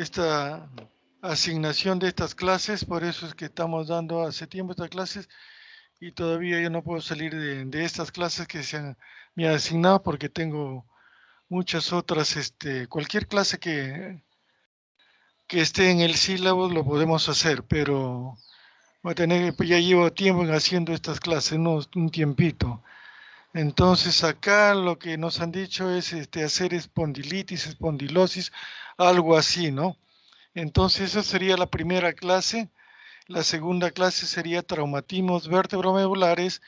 esta asignación de estas clases, por eso es que estamos dando hace tiempo estas clases y todavía yo no puedo salir de estas clases que me han asignado porque tengo muchas otras, cualquier clase que esté en el sílabo lo podemos hacer, pero voy a tener, pues ya llevo tiempo haciendo estas clases, ¿no? Un tiempito. Entonces acá lo que nos han dicho es hacer espondilitis, espondilosis, algo así, ¿no? Entonces esa sería la primera clase. La segunda clase sería traumatismos vertebromedulares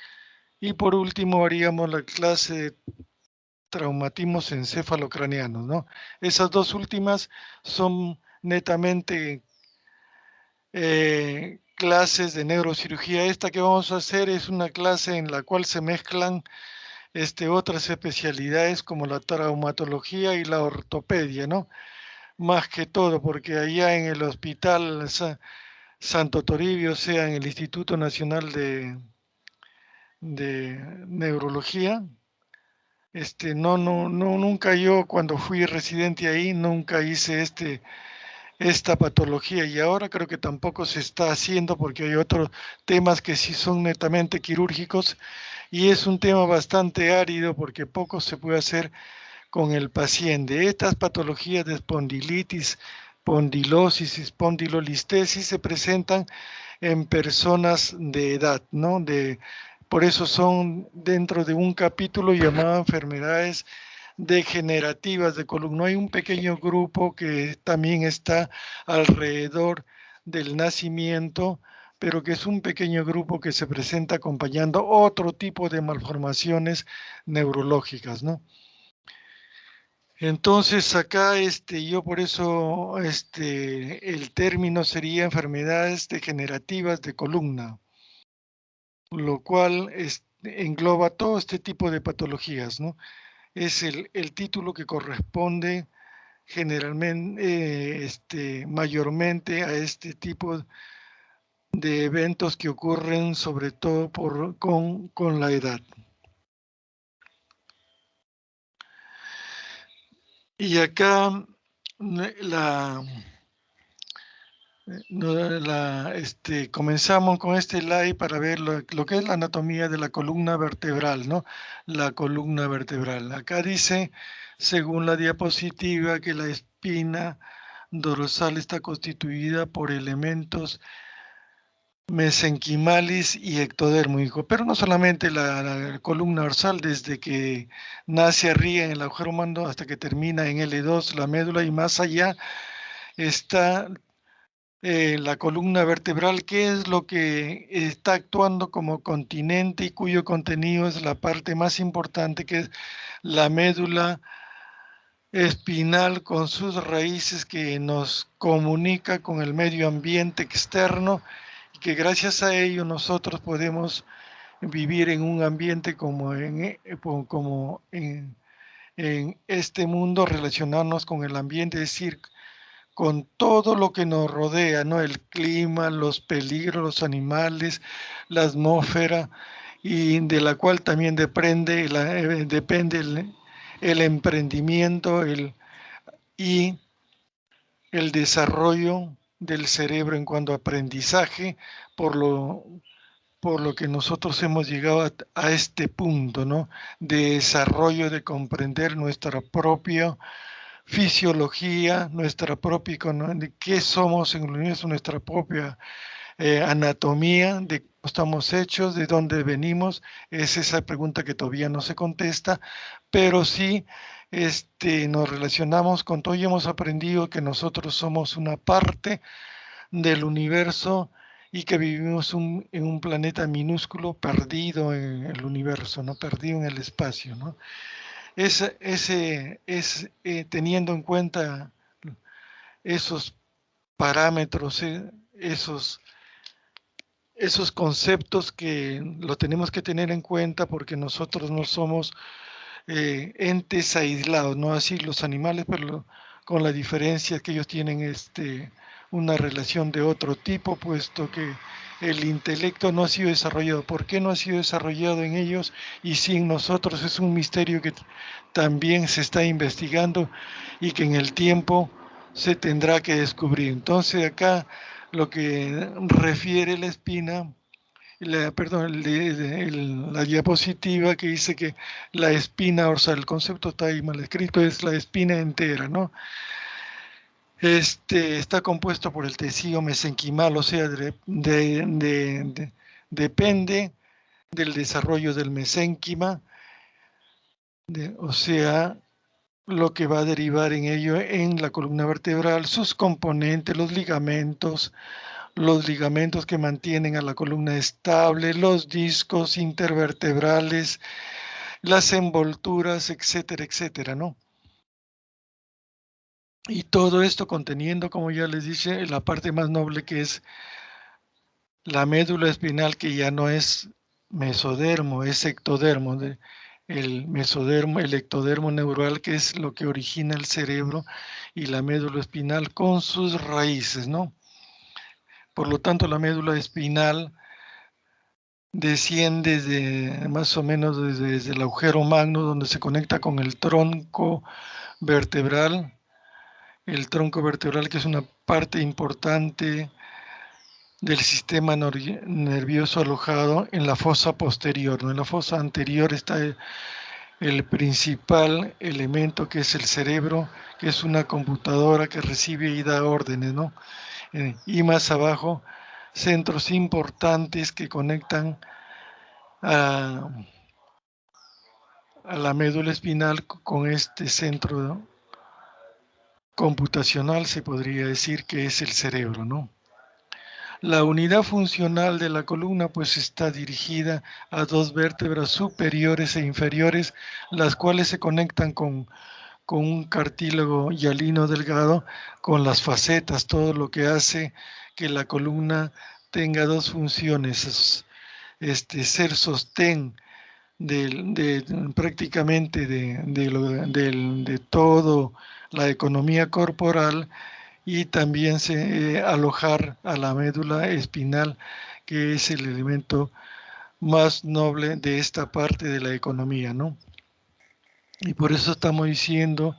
y por último haríamos la clase de traumatismos encefalocraneanos, ¿no? Esas dos últimas son netamente clases de neurocirugía. Esta que vamos a hacer es una clase en la cual se mezclan otras especialidades como la traumatología y la ortopedia, ¿no? Más que todo, porque allá en el hospital Santo Toribio, o sea, en el Instituto Nacional de Neurología, nunca yo cuando fui residente ahí, nunca hice esta patología y ahora creo que tampoco se está haciendo porque hay otros temas que sí son netamente quirúrgicos y es un tema bastante árido porque poco se puede hacer con el paciente. Estas patologías de espondilitis, espondilosis, espondilolistesis se presentan en personas de edad, ¿no? Por eso son dentro de un capítulo llamado enfermedades degenerativas de columna. Hay un pequeño grupo que también está alrededor del nacimiento, pero que es un pequeño grupo que se presenta acompañando otro tipo de malformaciones neurológicas, ¿no? Entonces acá yo por eso el término sería enfermedades degenerativas de columna, lo cual engloba todo este tipo de patologías, ¿no? Es el título que corresponde generalmente, mayormente a este tipo de eventos que ocurren sobre todo con la edad. Y acá comenzamos con este slide para ver lo que es la anatomía de la columna vertebral, ¿no? La columna vertebral. Acá dice, según la diapositiva, que la espina dorsal está constituida por elementos mesenquimalis y ectodérmico, pero no solamente la columna dorsal, desde que nace arriba en el agujero humano hasta que termina en L2, la médula, y más allá está la columna vertebral, que es lo que está actuando como continente y cuyo contenido es la parte más importante, que es la médula espinal con sus raíces que nos comunica con el medio ambiente externo y que gracias a ello nosotros podemos vivir en un ambiente como en este mundo, relacionarnos con el ambiente, es decir, con todo lo que nos rodea, ¿no? El clima, los peligros, los animales, la atmósfera, y de la cual también depende el emprendimiento y el desarrollo del cerebro en cuanto a aprendizaje, por lo que nosotros hemos llegado a este punto, ¿no? De desarrollo, de comprender nuestra propia fisiología, nuestra propia de qué somos en el universo, nuestra propia anatomía, de cómo estamos hechos, de dónde venimos. Es esa pregunta que todavía no se contesta, pero sí nos relacionamos con todo y hemos aprendido que nosotros somos una parte del universo y que vivimos en un planeta minúsculo perdido en el universo, ¿no? Perdido en el espacio, ¿no? Teniendo en cuenta esos parámetros, esos conceptos que lo tenemos que tener en cuenta porque nosotros no somos entes aislados, no así los animales, pero con la diferencia que ellos tienen una relación de otro tipo, puesto que el intelecto no ha sido desarrollado. ¿Por qué no ha sido desarrollado en ellos y sí en nosotros? Es un misterio que también se está investigando y que en el tiempo se tendrá que descubrir. Entonces acá lo que refiere la espina, perdón, la diapositiva que dice que la espina dorsal, el concepto está ahí mal escrito, es la espina entera, ¿no? Está compuesto por el tejido mesenquimal, o sea, depende del desarrollo del mesénquima, o sea, lo que va a derivar en ello en la columna vertebral, sus componentes, los ligamentos que mantienen a la columna estable, los discos intervertebrales, las envolturas, etcétera, etcétera, ¿no? Y todo esto conteniendo, como ya les dije, la parte más noble que es la médula espinal, que ya no es mesodermo, es ectodermo, el mesodermo, el ectodermo neural, que es lo que origina el cerebro, y la médula espinal con sus raíces, ¿no? Por lo tanto, la médula espinal desciende más o menos desde el agujero magno, donde se conecta con el tronco vertebral, que es una parte importante del sistema nervioso alojado en la fosa posterior, ¿no? En la fosa anterior está el principal elemento, que es el cerebro, que es una computadora que recibe y da órdenes, ¿no? Y más abajo, centros importantes que conectan a, a la médula espinal con este centro computacional, se podría decir que es el cerebro, ¿no? La unidad funcional de la columna pues está dirigida a dos vértebras superiores e inferiores, las cuales se conectan con un cartílago hialino delgado, con las facetas, todo lo que hace que la columna tenga dos funciones, ser sostén prácticamente de todo la economía corporal, y también alojar a la médula espinal, que es el elemento más noble de esta parte de la economía, ¿no? Y por eso estamos diciendo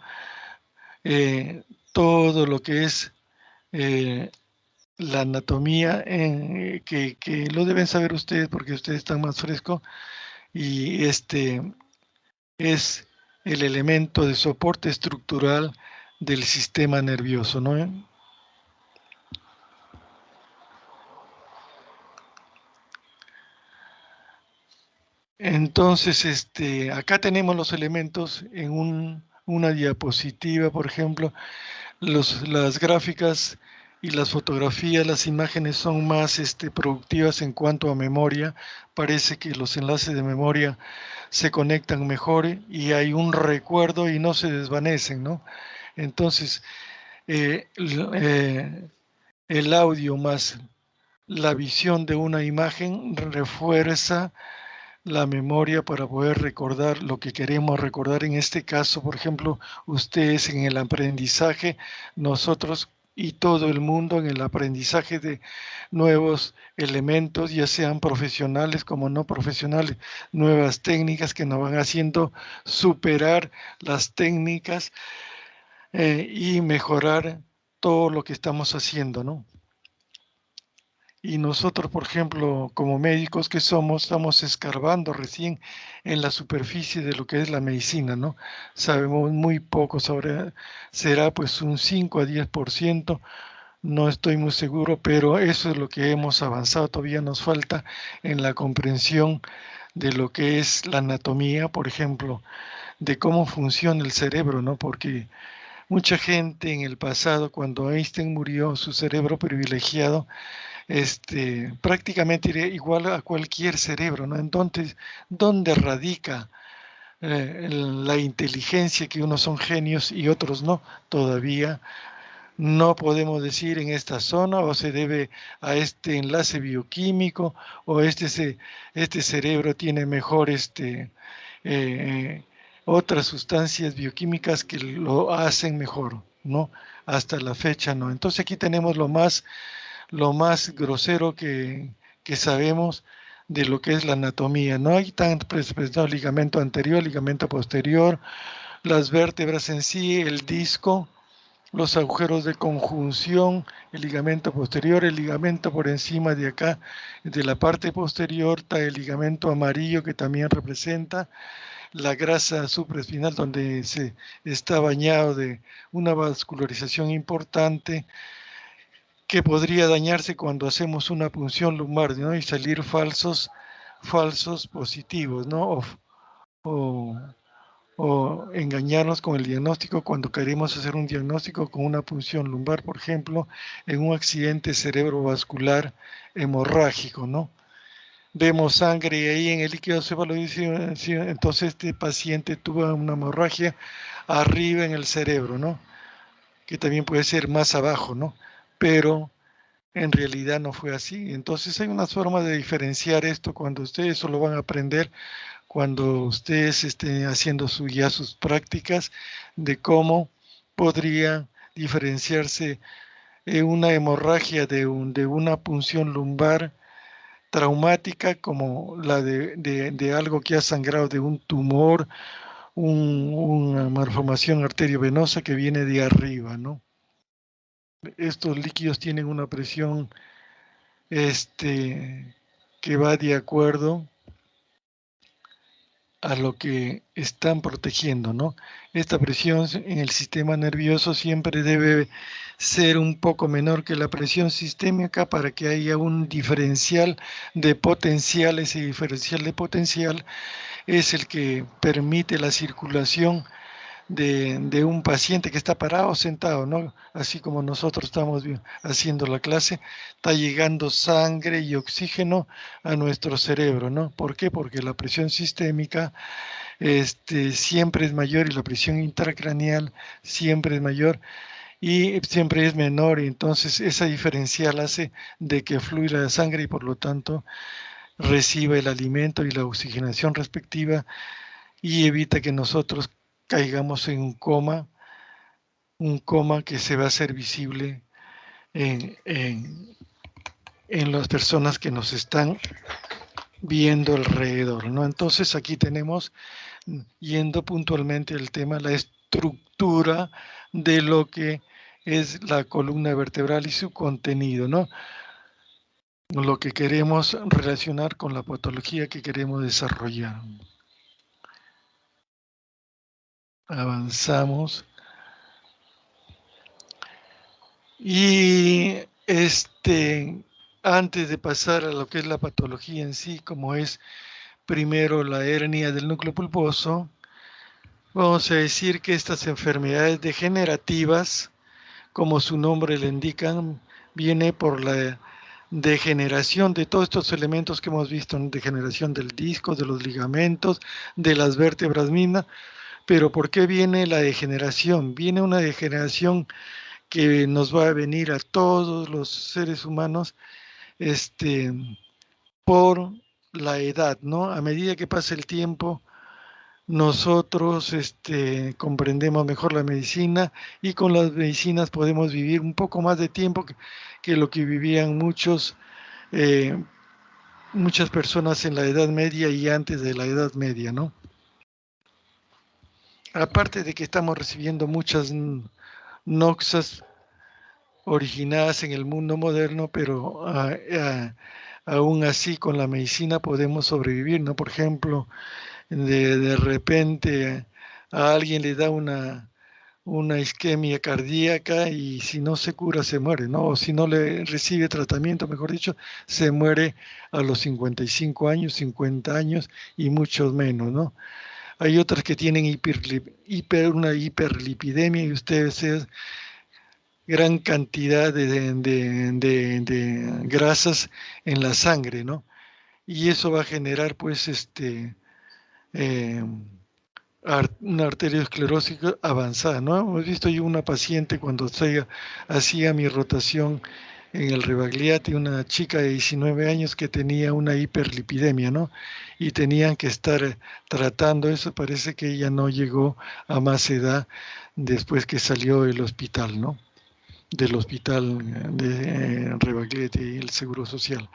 todo lo que es la anatomía, que lo deben saber ustedes porque ustedes están más frescos, y es el elemento de soporte estructural del sistema nervioso, ¿no? Entonces, acá tenemos los elementos en una diapositiva, por ejemplo, las gráficas y las fotografías, las imágenes son más productivas en cuanto a memoria. Parece que los enlaces de memoria se conectan mejor y hay un recuerdo y no se desvanecen, ¿no? Entonces, el audio más la visión de una imagen refuerza la memoria para poder recordar lo que queremos recordar. En este caso, por ejemplo, ustedes en el aprendizaje, nosotros y todo el mundo en el aprendizaje de nuevos elementos, ya sean profesionales como no profesionales, nuevas técnicas que nos van haciendo superar las técnicas y mejorar todo lo que estamos haciendo, ¿no? Y nosotros, por ejemplo, como médicos que somos, estamos escarbando recién en la superficie de lo que es la medicina, ¿no? Sabemos muy poco sobre, será pues un 5 a 10%, no estoy muy seguro, pero eso es lo que hemos avanzado. Todavía nos falta en la comprensión de lo que es la anatomía, por ejemplo, de cómo funciona el cerebro, ¿no? Porque mucha gente en el pasado, cuando Einstein murió, su cerebro privilegiado, prácticamente igual a cualquier cerebro, ¿no? Entonces, ¿dónde radica la inteligencia, que unos son genios y otros no? Todavía no podemos decir en esta zona, o se debe a este enlace bioquímico, o este cerebro tiene mejor eh, otras sustancias bioquímicas que lo hacen mejor, ¿no? Hasta la fecha no. Entonces aquí tenemos lo más grosero que sabemos de lo que es la anatomía. No hay tan presentado ligamento anterior, ligamento posterior, las vértebras en sí, el disco, los agujeros de conjunción, el ligamento posterior, el ligamento por encima de acá, de la parte posterior, está el ligamento amarillo que también representa la grasa supraespinal donde se está bañado de una vascularización importante que podría dañarse cuando hacemos una punción lumbar, ¿no? Y salir falsos positivos, ¿no? O, o engañarnos con el diagnóstico cuando queremos hacer un diagnóstico con una punción lumbar, por ejemplo, en un accidente cerebrovascular hemorrágico, ¿no? Vemos sangre y ahí en el líquido cefalorraquídeo, entonces este paciente tuvo una hemorragia arriba en el cerebro, ¿no? Que también puede ser más abajo, ¿no? Pero en realidad no fue así. Entonces hay una forma de diferenciar esto cuando ustedes eso lo van a aprender cuando ustedes estén haciendo ya sus prácticas de cómo podría diferenciarse una hemorragia de una punción lumbar traumática como la de algo que ha sangrado de un tumor, una malformación arteriovenosa que viene de arriba, ¿no? Estos líquidos tienen una presión que va de acuerdo a lo que están protegiendo, ¿no? Esta presión en el sistema nervioso siempre debe ser un poco menor que la presión sistémica para que haya un diferencial de potencial. Ese diferencial de potencial es el que permite la circulación de un paciente que está parado o sentado, ¿no? Así como nosotros estamos haciendo la clase, está llegando sangre y oxígeno a nuestro cerebro, ¿no? ¿Por qué? Porque la presión sistémica siempre es mayor y la presión intracraneal siempre es mayor y siempre es menor, y entonces esa diferencial hace de que fluya la sangre y por lo tanto reciba el alimento y la oxigenación respectiva y evita que nosotros caigamos en un coma que se va a hacer visible en, en, en las personas que nos están viendo alrededor, ¿no? Entonces aquí tenemos, yendo puntualmente el tema, la estructura de lo que es la columna vertebral y su contenido, ¿no? Lo que queremos relacionar con la patología que queremos desarrollar. Avanzamos. Y antes de pasar a lo que es la patología en sí, como es primero la hernia del núcleo pulposo, vamos a decir que estas enfermedades degenerativas, como su nombre le indican, viene por la degeneración de todos estos elementos que hemos visto, degeneración del disco, de los ligamentos, de las vértebras mismas. Pero ¿por qué viene la degeneración? Viene una degeneración que nos va a venir a todos los seres humanos por la edad, ¿no? A medida que pasa el tiempo, nosotros comprendemos mejor la medicina y con las medicinas podemos vivir un poco más de tiempo que lo que vivían muchas personas en la Edad Media y antes de la Edad Media, ¿no? Aparte de que estamos recibiendo muchas noxas originadas en el mundo moderno, pero aún así con la medicina podemos sobrevivir, ¿no? Por ejemplo, de repente a alguien le da una isquemia cardíaca y si no se cura se muere, ¿no? O si no le recibe tratamiento, mejor dicho, se muere a los 55 años, 50 años y muchos menos, ¿no? Hay otras que tienen una hiperlipidemia y ustedes gran cantidad de grasas en la sangre, ¿no? Y eso va a generar, pues, una arteriosclerosis avanzada, ¿no? Hemos visto yo una paciente cuando hacía mi rotación en el Rebagliati, una chica de 19 años que tenía una hiperlipidemia, ¿no? Y tenían que estar tratando eso, parece que ella no llegó a más edad después que salió del hospital, ¿no? Del hospital de Rebagliati y el Seguro Social.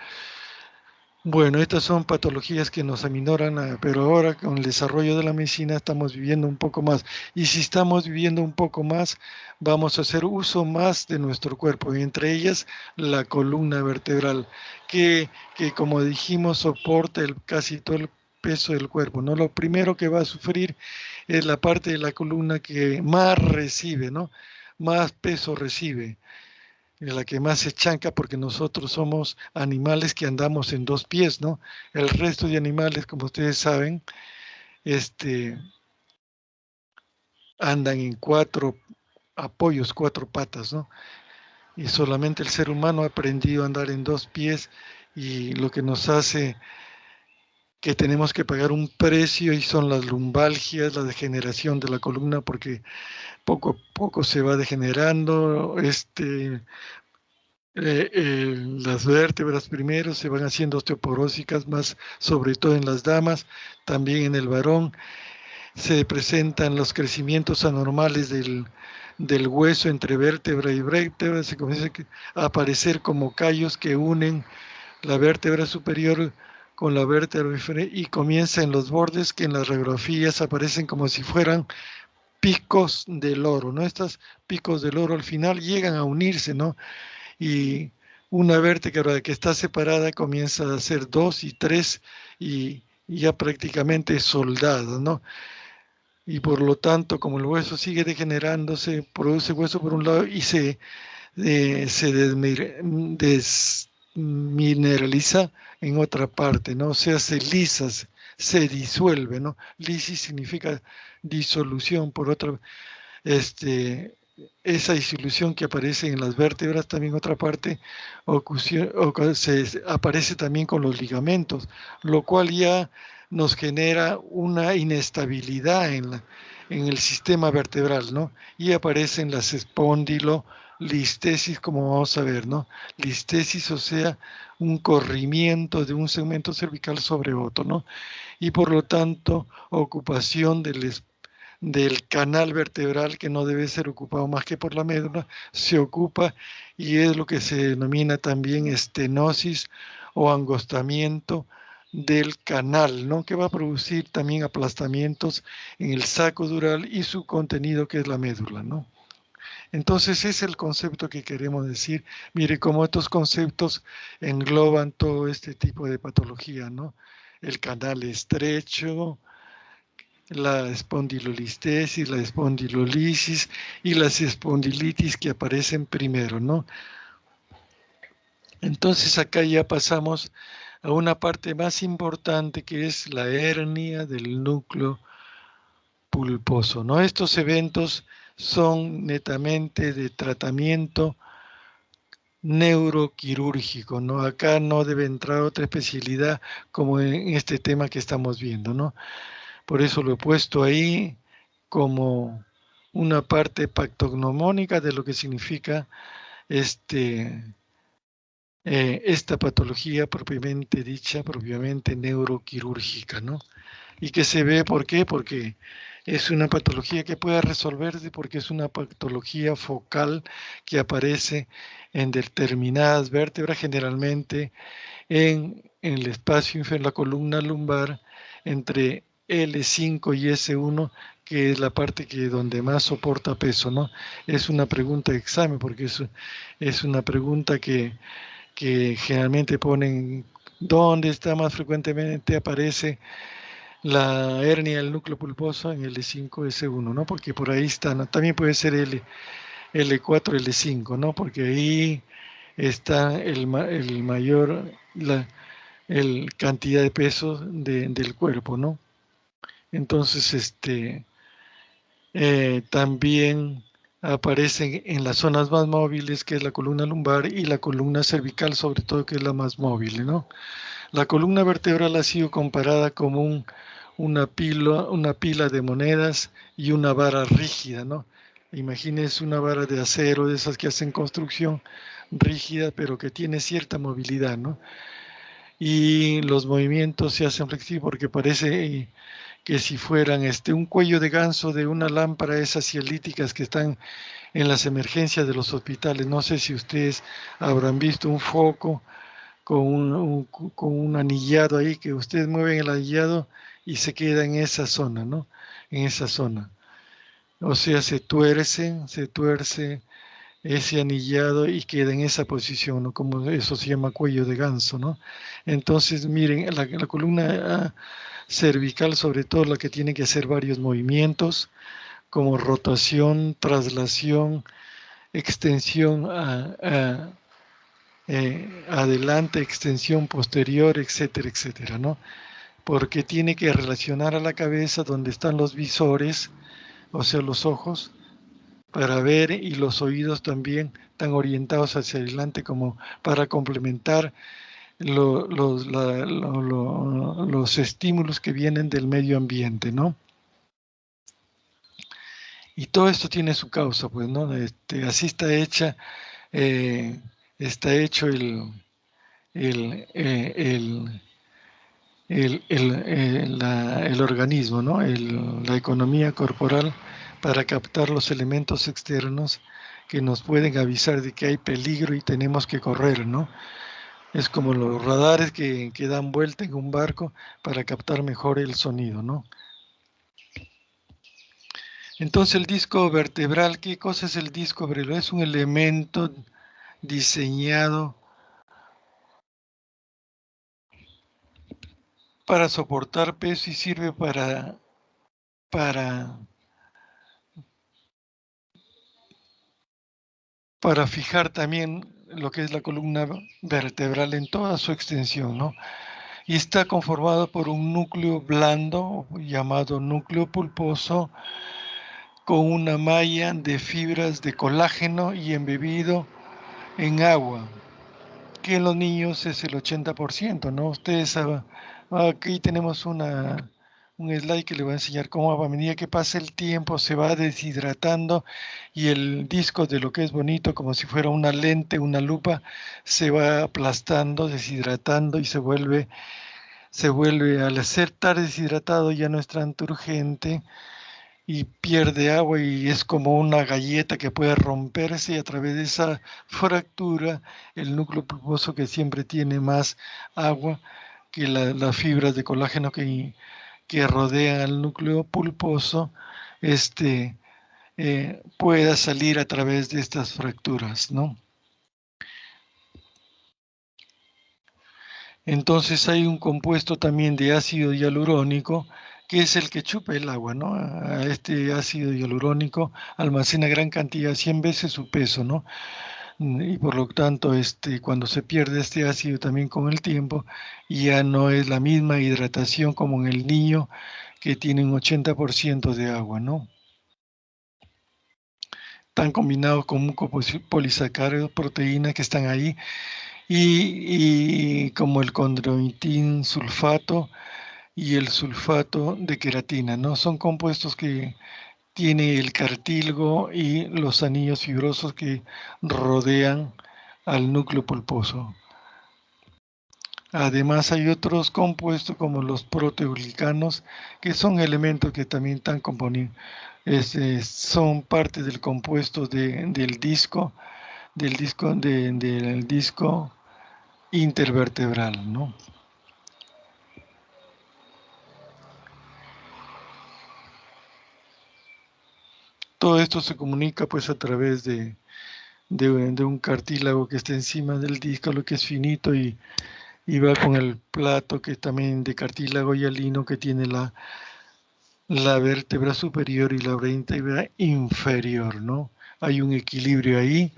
Bueno, estas son patologías que nos aminoran, pero ahora con el desarrollo de la medicina estamos viviendo un poco más. Y si estamos viviendo un poco más, vamos a hacer uso más de nuestro cuerpo, y entre ellas la columna vertebral, que como dijimos soporta casi todo el peso del cuerpo, ¿no? Lo primero que va a sufrir es la parte de la columna que más recibe, ¿no? Más peso recibe, la que más se chanca, porque nosotros somos animales que andamos en dos pies, ¿no? El resto de animales, como ustedes saben, este, andan en cuatro apoyos, cuatro patas, ¿no? Y solamente el ser humano ha aprendido a andar en dos pies, y lo que nos hace que tenemos que pagar un precio, y son las lumbalgias, la degeneración de la columna, porque poco a poco se va degenerando, las vértebras primero se van haciendo osteoporósicas, más sobre todo en las damas, también en el varón. Se presentan los crecimientos anormales del hueso entre vértebra y vértebra, se comienza a aparecer como callos que unen la vértebra superior con la vértebra inferior, y comienza en los bordes, que en las radiografías aparecen como si fueran picos del oro, ¿no? Estos picos del oro al final llegan a unirse, ¿no? Y una vértebra que está separada comienza a ser dos y tres, y ya prácticamente soldada, ¿no? Y por lo tanto, como el hueso sigue degenerándose, produce hueso por un lado y se desmineraliza en otra parte, ¿no? O sea, se lisa, se disuelve, ¿no? Lisis significa disolución. Por otra, esa disolución que aparece en las vértebras, también otra parte, aparece también con los ligamentos, lo cual ya nos genera una inestabilidad en el sistema vertebral, ¿no? Y aparecen las espondilolistesis, como vamos a ver, ¿no? Listesis, o sea, un corrimiento de un segmento cervical sobre otro, ¿no? Y por lo tanto, ocupación del canal vertebral, que no debe ser ocupado más que por la médula, se ocupa, y es lo que se denomina también estenosis o angostamiento del canal, ¿no? Que va a producir también aplastamientos en el saco dural y su contenido, que es la médula, ¿no? Entonces ese es el concepto que queremos decir. Mire cómo estos conceptos engloban todo este tipo de patología, ¿no? El canal estrecho, la espondilolistesis, la espondilolisis y las espondilitis que aparecen primero, ¿no? Entonces acá ya pasamos a una parte más importante, que es la hernia del núcleo pulposo, ¿no? Estos eventos son netamente de tratamiento neuroquirúrgico, ¿no? Acá no debe entrar otra especialidad como en este tema que estamos viendo, ¿no? Por eso lo he puesto ahí como una parte patognomónica de lo que significa este, esta patología propiamente dicha, propiamente neuroquirúrgica, ¿no? Y que se ve, ¿por qué? Porque es una patología que puede resolverse, porque es una patología focal que aparece en determinadas vértebras, generalmente en el espacio inferior, la columna lumbar, entre L5 y S1, que es la parte que donde más soporta peso, ¿no? Es una pregunta de examen, porque es una pregunta que generalmente ponen dónde está más frecuentemente aparece la hernia del núcleo pulposo en L5, S1, ¿no? Porque por ahí está, ¿no? También puede ser L4, L5, ¿no? Porque ahí está el mayor, el cantidad de peso del cuerpo, ¿no? Entonces, también aparecen en las zonas más móviles, que es la columna lumbar y la columna cervical, sobre todo, que es la más móvil, ¿no? La columna vertebral ha sido comparada como una pila de monedas y una vara rígida, ¿no? Imagínense una vara de acero, de esas que hacen construcción, rígida, pero que tiene cierta movilidad, ¿no? Y los movimientos se hacen flexibles, porque parece que si fueran un cuello de ganso de una lámpara, esas cielíticas que están en las emergencias de los hospitales. No sé si ustedes habrán visto un foco con un anillado ahí, que ustedes mueven el anillado y se queda en esa zona, ¿no? En esa zona. O sea, se tuerce ese anillado y queda en esa posición, ¿no? Como eso se llama cuello de ganso, ¿no? Entonces, miren, la columna cervical, sobre todo, la que tiene que hacer varios movimientos, como rotación, traslación, extensión adelante, extensión posterior, etcétera, etcétera, ¿no? Porque tiene que relacionar a la cabeza donde están los visores, o sea, los ojos, para ver, y los oídos también están orientados hacia adelante como para complementar los estímulos que vienen del medio ambiente, ¿no? Y todo esto tiene su causa, pues, ¿no? Así está hecho el, el, el organismo, ¿no? La economía corporal para captar los elementos externos que nos pueden avisar de que hay peligro y tenemos que correr, ¿no? Es como los radares que dan vuelta en un barco para captar mejor el sonido, ¿no? Entonces el disco vertebral, ¿qué cosa es el disco vertebral? Es un elemento diseñado para soportar peso y sirve para, para fijar también lo que es la columna vertebral en toda su extensión, ¿no? Y está conformado por un núcleo blando llamado núcleo pulposo con una malla de fibras de colágeno y embebido en agua, que en los niños es el 80%, ¿no? Ustedes saben, aquí tenemos un slide que les voy a enseñar cómo a medida que pasa el tiempo se va deshidratando y el disco de lo que es bonito, como si fuera una lente, una lupa, se va aplastando, deshidratando y se vuelve al ser tan deshidratado ya no es tan turgente y pierde agua y es como una galleta que puede romperse y a través de esa fractura el núcleo pulposo que siempre tiene más agua que las fibras de colágeno que rodean al núcleo pulposo pueda salir a través de estas fracturas, ¿no? Entonces hay un compuesto también de ácido hialurónico que es el que chupa el agua, ¿no? Este ácido hialurónico almacena gran cantidad, 100 veces su peso, ¿no? Y por lo tanto, cuando se pierde este ácido también con el tiempo, ya no es la misma hidratación como en el niño que tiene un 80% de agua, ¿no? Están combinados con mucopolisacáridos, proteínas que están ahí, y como el condroitin sulfato y el sulfato de queratina, ¿no? Son compuestos que tiene el cartílago y los anillos fibrosos que rodean al núcleo pulposo. Además hay otros compuestos como los proteoglicanos, que son elementos que también están componiendo, son parte del compuesto del disco intervertebral, ¿no? Todo esto se comunica pues a través de un cartílago que está encima del disco, lo que es finito, y va con el plato que también de cartílago hialino que tiene la vértebra superior y la vértebra inferior, ¿no? Hay un equilibrio ahí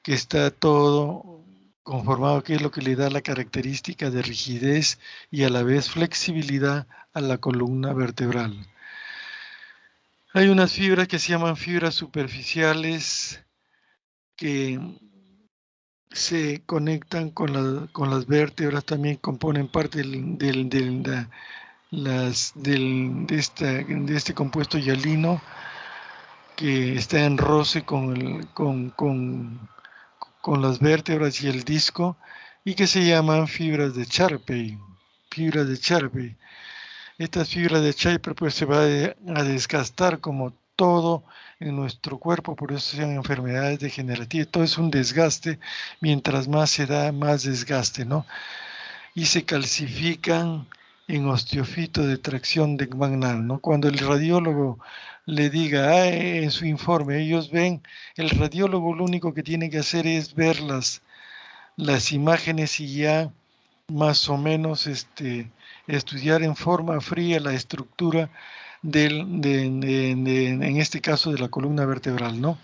que está todo conformado, que es lo que le da la característica de rigidez y a la vez flexibilidad a la columna vertebral. Hay unas fibras que se llaman fibras superficiales que se conectan con las vértebras, también componen parte de este compuesto hialino que está en roce con las vértebras y el disco y que se llaman fibras de Charpey. Fibras de Charpey. Estas fibras de Charpey pues se va a desgastar como todo en nuestro cuerpo, por eso se llaman enfermedades degenerativas. Todo es un desgaste, mientras más se da, más desgaste, ¿no? Y se calcifican en osteofito de tracción de Magnal, ¿no? Cuando el radiólogo le diga en su informe, ellos ven, el radiólogo lo único que tiene que hacer es ver las imágenes y ya más o menos estudiar en forma fría la estructura en este caso de la columna vertebral, ¿no?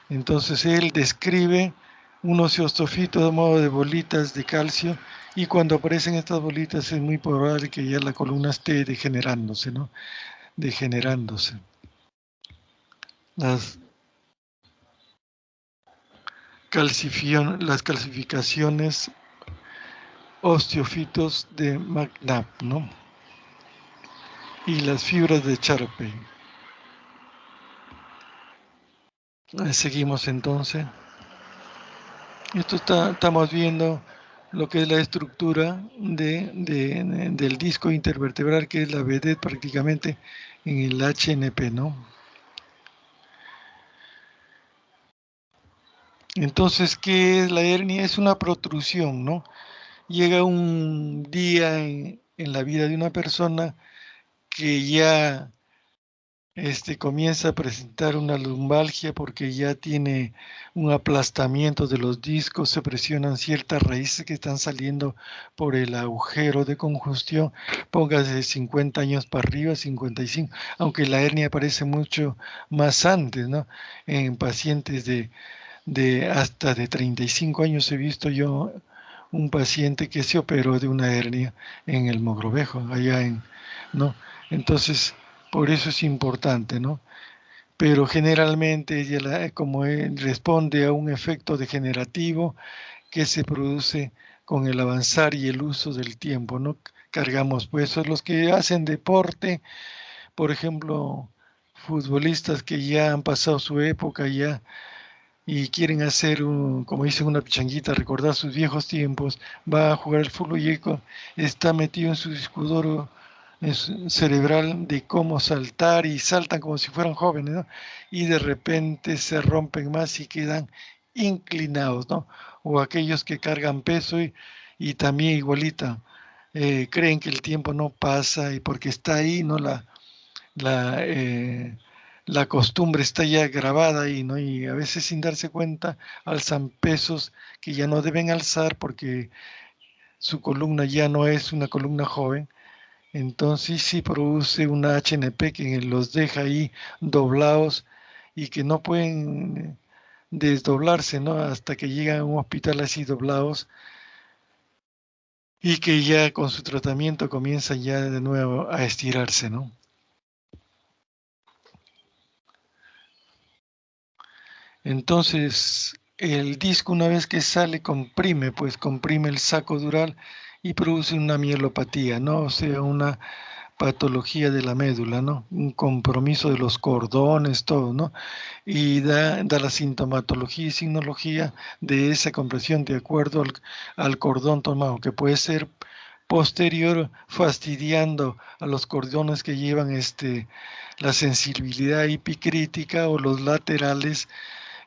Entonces él describe un osteofito de modo de bolitas de calcio y cuando aparecen estas bolitas es muy probable que ya la columna esté degenerándose, ¿no? Degenerándose. Las calcificaciones osteofitos de McNabb, ¿no? Y las fibras de Charpey. Seguimos entonces. Estamos viendo lo que es la estructura del disco intervertebral, que es la vedette prácticamente en el HNP, ¿no? Entonces, ¿qué es la hernia? Es una protrusión, ¿no? Llega un día en la vida de una persona que ya comienza a presentar una lumbalgia porque ya tiene un aplastamiento de los discos, se presionan ciertas raíces que están saliendo por el agujero de conjunción, póngase 50 años para arriba, 55, aunque la hernia aparece mucho más antes, ¿no? En pacientes de hasta de 35 años he visto yo un paciente que se operó de una hernia en el Mogrovejo, ¿no? Entonces, por eso es importante, ¿no? Pero generalmente como él responde a un efecto degenerativo que se produce con el avanzar y el uso del tiempo, ¿no? Cargamos huesos. Los que hacen deporte, por ejemplo, futbolistas que ya han pasado su época ya y quieren hacer, como dicen, una pichanguita, recordar sus viejos tiempos, va a jugar el fútbol y está metido en su disco duro cerebral de cómo saltar y saltan como si fueran jóvenes, ¿no? Y de repente se rompen más y quedan inclinados, ¿no? O aquellos que cargan peso y también igualita, creen que el tiempo no pasa y porque está ahí, ¿no? La, eh, la costumbre está ya grabada ahí, ¿no? Y a veces sin darse cuenta alzan pesos que ya no deben alzar porque su columna ya no es una columna joven. Entonces sí produce una HNP que los deja ahí doblados y que no pueden desdoblarse, ¿no? Hasta que llegan a un hospital así doblados y que ya con su tratamiento comienzan ya de nuevo a estirarse, ¿no? Entonces, el disco una vez que sale comprime, pues comprime el saco dural y produce una mielopatía, ¿no? O sea, una patología de la médula, ¿no? Un compromiso de los cordones, todo, ¿no? Y da la sintomatología y signología de esa compresión de acuerdo al cordón tomado, que puede ser posterior fastidiando a los cordones que llevan la sensibilidad epicrítica o los laterales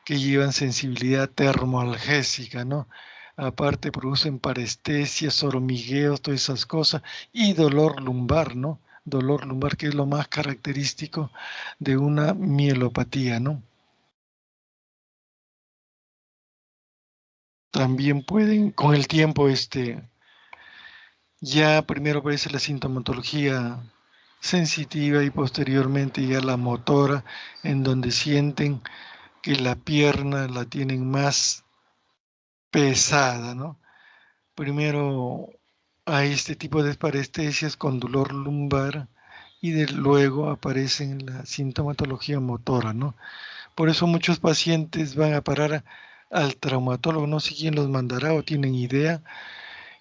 que llevan sensibilidad termoalgésica, ¿no? Aparte producen parestesias, hormigueos, todas esas cosas, y dolor lumbar, ¿no? Dolor lumbar que es lo más característico de una mielopatía, ¿no? También pueden, con el tiempo, ya primero aparece la sintomatología sensitiva y posteriormente ya la motora, en donde sienten que la pierna la tienen más pesada, ¿no? Primero hay este tipo de parestesias con dolor lumbar y luego aparecen la sintomatología motora, ¿no? Por eso muchos pacientes van a parar al traumatólogo, no sé quién los mandará o tienen idea,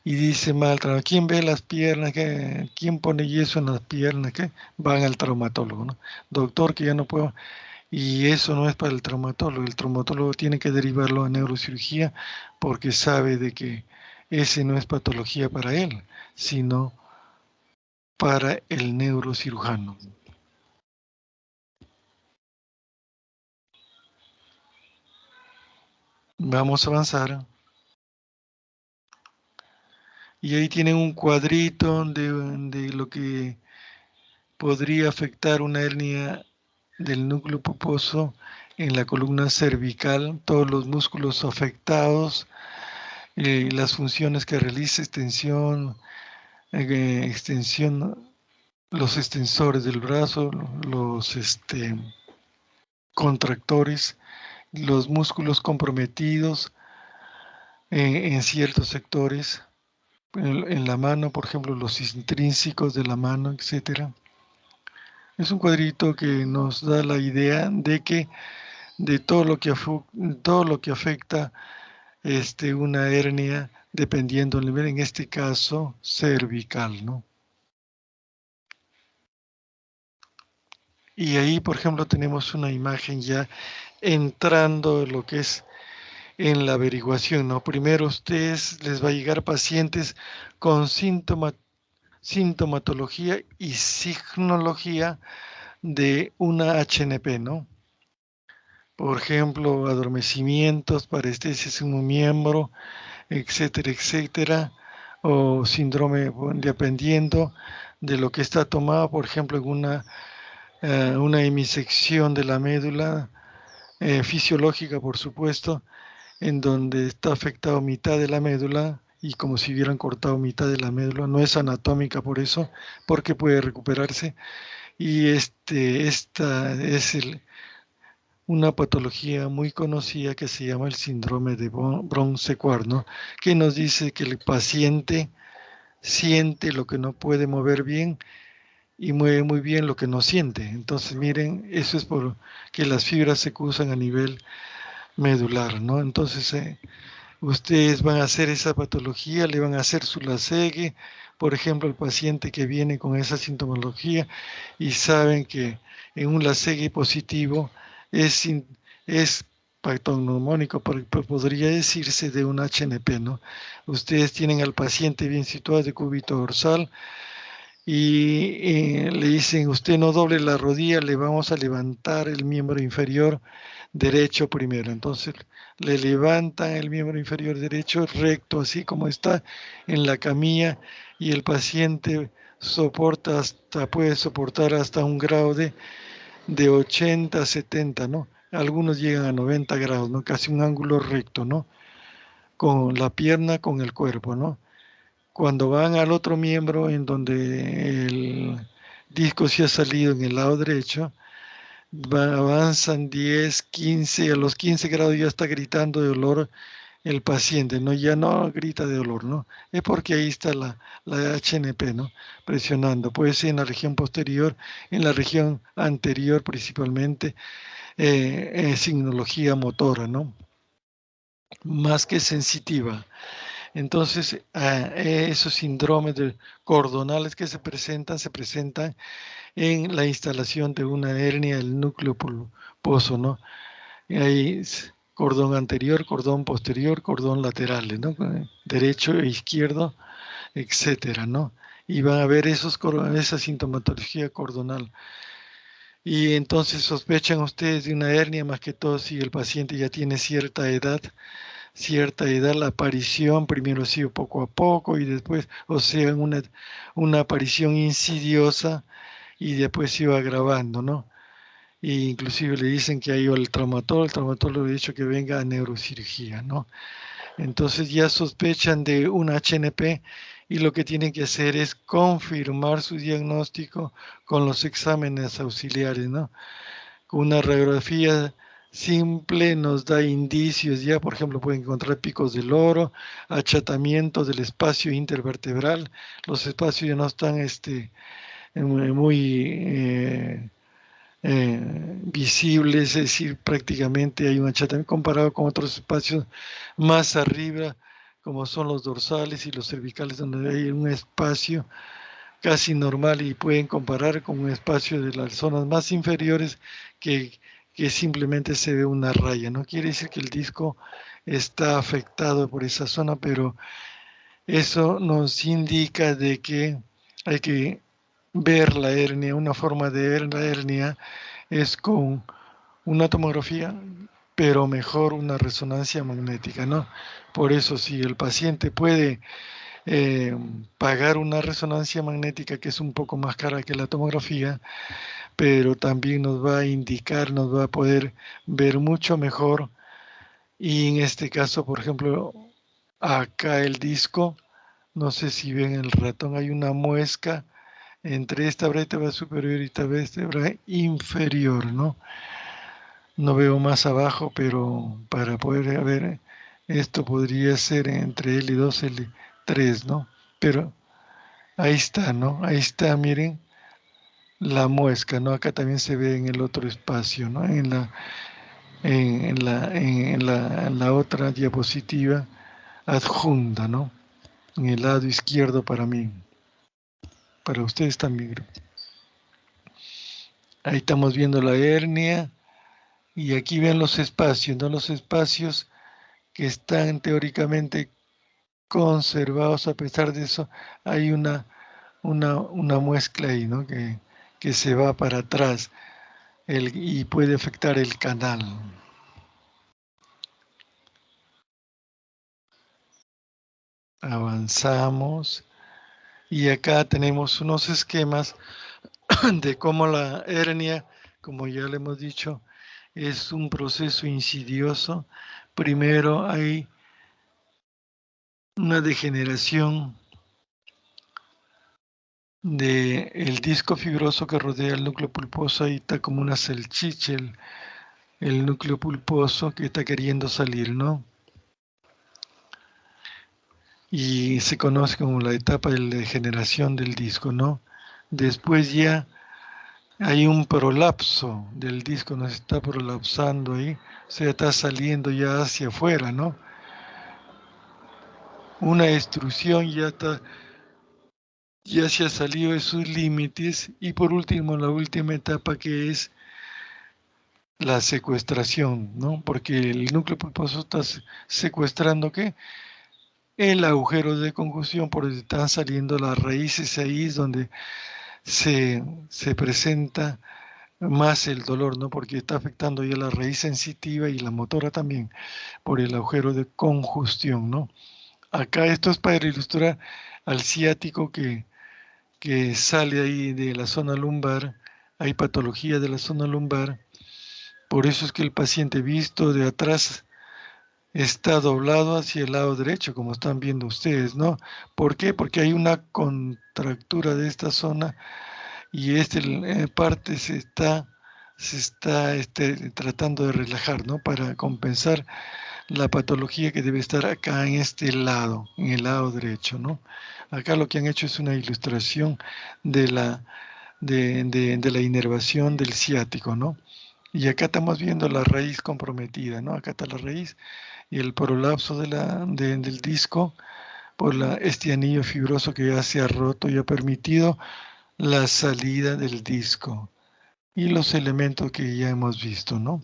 y dice mal, ¿quién ve las piernas? ¿Quién pone yeso en las piernas? ¿Qué? Van al traumatólogo, ¿no? Doctor, que ya no puedo. Y eso no es para el traumatólogo tiene que derivarlo a neurocirugía porque sabe de que ese no es patología para él, sino para el neurocirujano. Vamos a avanzar. Y ahí tienen un cuadrito de lo que podría afectar una hernia del núcleo puposo en la columna cervical, todos los músculos afectados, las funciones que realiza, extensión, los extensores del brazo, los contractores, los músculos comprometidos en ciertos sectores, en la mano, por ejemplo, los intrínsecos de la mano, etcétera. Es un cuadrito que nos da la idea de que de todo lo que afecta una hernia, dependiendo del nivel, en este caso cervical, ¿no? Y ahí, por ejemplo, tenemos una imagen ya entrando en lo que es en la averiguación, ¿no? Primero, ustedes les va a llegar pacientes con sintomatología y signología de una HNP, ¿no? Por ejemplo, adormecimientos, parestesias en un miembro, etcétera, etcétera, o síndrome, dependiendo de lo que está tomado, por ejemplo, en una hemisección de la médula, fisiológica, por supuesto, en donde está afectado mitad de la médula y como si hubieran cortado mitad de la médula, no es anatómica por eso, porque puede recuperarse, y esta es una patología muy conocida que se llama el síndrome de Brown-Séquard, ¿no? Que nos dice que el paciente siente lo que no puede mover bien y mueve muy bien lo que no siente. Entonces, miren, eso es porque las fibras se cruzan a nivel medular, ¿no? Entonces, ustedes van a hacer esa patología, le van a hacer su lasegue, por ejemplo, el paciente que viene con esa sintomología y saben que en un lasegue positivo es patognomónico, podría decirse de un HNP, ¿no? Ustedes tienen al paciente bien situado de cúbito dorsal y le dicen, usted no doble la rodilla, le vamos a levantar el miembro inferior derecho primero. Entonces le levantan el miembro inferior derecho recto, así como está en la camilla, y el paciente puede soportar hasta un grado de 80 a 70, ¿no? Algunos llegan a 90 grados, ¿no? Casi un ángulo recto, ¿no? Con la pierna, con el cuerpo, ¿no? Cuando van al otro miembro en donde el disco se ha salido en el lado derecho, avanzan 10, 15, a los 15 grados ya está gritando de dolor el paciente, ¿no? Ya no grita de dolor, ¿no? Es porque ahí está la HNP, ¿no? Presionando. Puede ser en la región posterior, en la región anterior principalmente, signología motora, ¿no? Más que sensitiva. Entonces, esos síndromes cordonales que se presentan en la instalación de una hernia del núcleo pulposo, ¿no? Y hay cordón anterior, cordón posterior, cordón laterales, ¿no? Derecho e izquierdo, etcétera, ¿no? Y van a ver esa sintomatología cordonal. Y entonces sospechan ustedes de una hernia, más que todo si el paciente ya tiene cierta edad, la aparición primero ha sido poco a poco y después, o sea, una aparición insidiosa y después se iba agravando, ¿no? E inclusive le dicen que ha ido al traumatólogo le ha dicho que venga a neurocirugía, ¿no? Entonces ya sospechan de un HNP y lo que tienen que hacer es confirmar su diagnóstico con los exámenes auxiliares, ¿no? Una radiografía simple nos da indicios, ya por ejemplo pueden encontrar picos del loro, achatamiento del espacio intervertebral, los espacios ya no están muy visibles, es decir, prácticamente hay un achatamiento comparado con otros espacios más arriba, como son los dorsales y los cervicales, donde hay un espacio casi normal y pueden comparar con un espacio de las zonas más inferiores que, que simplemente se ve una raya. No quiere decir que el disco está afectado por esa zona, pero eso nos indica de que hay que ver la hernia. Una forma de ver la hernia es con una tomografía pero mejor una resonancia magnética, ¿no? Por eso, si el paciente puede pagar una resonancia magnética que es un poco más cara que la tomografía, pero también nos va a indicar, nos va a poder ver mucho mejor. Y en este caso, por ejemplo, acá el disco, no sé si ven el ratón, hay una muesca entre esta vértebra superior y esta vértebra inferior, ¿no? No veo más abajo, pero para poder ver, esto podría ser entre L2 y L3, ¿no? Pero ahí está, ¿no? Ahí está, miren, la muesca, ¿no? Acá también se ve en el otro espacio, ¿no? En la otra diapositiva adjunta, ¿no? En el lado izquierdo para mí, para ustedes también. Ahí estamos viendo la hernia y aquí ven los espacios, ¿no? Los espacios que están teóricamente conservados. A pesar de eso, hay una muesca ahí, ¿no? Que se va para atrás y puede afectar el canal. Avanzamos y acá tenemos unos esquemas de cómo la hernia, como ya le hemos dicho, es un proceso insidioso. Primero hay una degeneración del disco fibroso que rodea el núcleo pulposo. Ahí está como una salchicha el núcleo pulposo que está queriendo salir, ¿no? Y se conoce como la etapa de la degeneración del disco, ¿no? Después ya hay un prolapso del disco, nos está prolapsando ahí, o sea, está saliendo ya hacia afuera, ¿no? Una extrusión ya se ha salido de sus límites. Y por último, la última etapa, que es la secuestración, ¿no? Porque el núcleo pulposo está secuestrando, ¿qué? El agujero de conjunción, por donde están saliendo las raíces. Ahí es donde se presenta más el dolor, ¿no? Porque está afectando ya la raíz sensitiva y la motora también por el agujero de conjunción, ¿no? Acá esto es para ilustrar al ciático que sale ahí de la zona lumbar. Hay patología de la zona lumbar. Por eso es que el paciente visto de atrás está doblado hacia el lado derecho, como están viendo ustedes, ¿no? ¿Por qué? Porque hay una contractura de esta zona y esta parte se está tratando de relajar, ¿no? Para compensar la patología que debe estar acá en este lado, en el lado derecho, ¿no? Acá lo que han hecho es una ilustración de la inervación del ciático, ¿no? Y acá estamos viendo la raíz comprometida, ¿no? Acá está la raíz y el prolapso del disco por este anillo fibroso que ya se ha roto y ha permitido la salida del disco y los elementos que ya hemos visto, ¿no?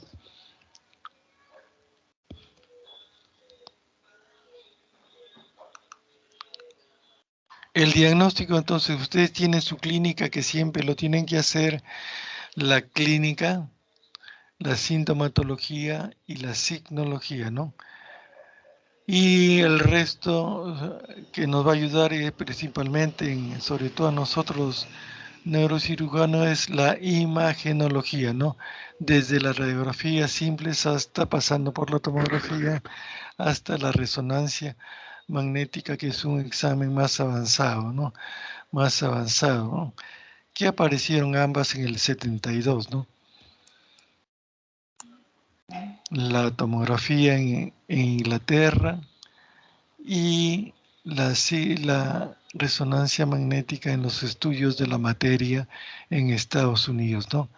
El diagnóstico, entonces, ustedes tienen su clínica que siempre lo tienen que hacer, la clínica, la sintomatología y la signología, ¿no? Y el resto que nos va a ayudar principalmente, sobre todo a nosotros neurocirujanos, es la imagenología, ¿no? Desde las radiografías simples hasta pasando por la tomografía, hasta la resonancia magnética, que es un examen más avanzado, ¿no? Más avanzado, ¿no? Que aparecieron ambas en el 72, ¿no? La tomografía en Inglaterra y la resonancia magnética en los estudios de la materia en Estados Unidos, ¿no?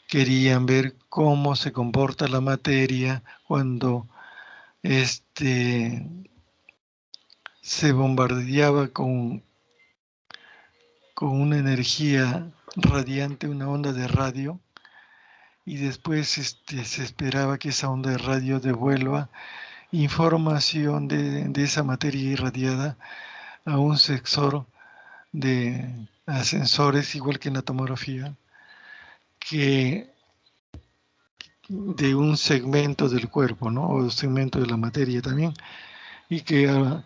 Querían ver cómo se comporta la materia cuando se bombardeaba con una energía radiante, una onda de radio, y después se esperaba que esa onda de radio devuelva información de esa materia irradiada a un sensor de ascensores, igual que en la tomografía, que de un segmento del cuerpo, ¿no? O un segmento de la materia también, y que a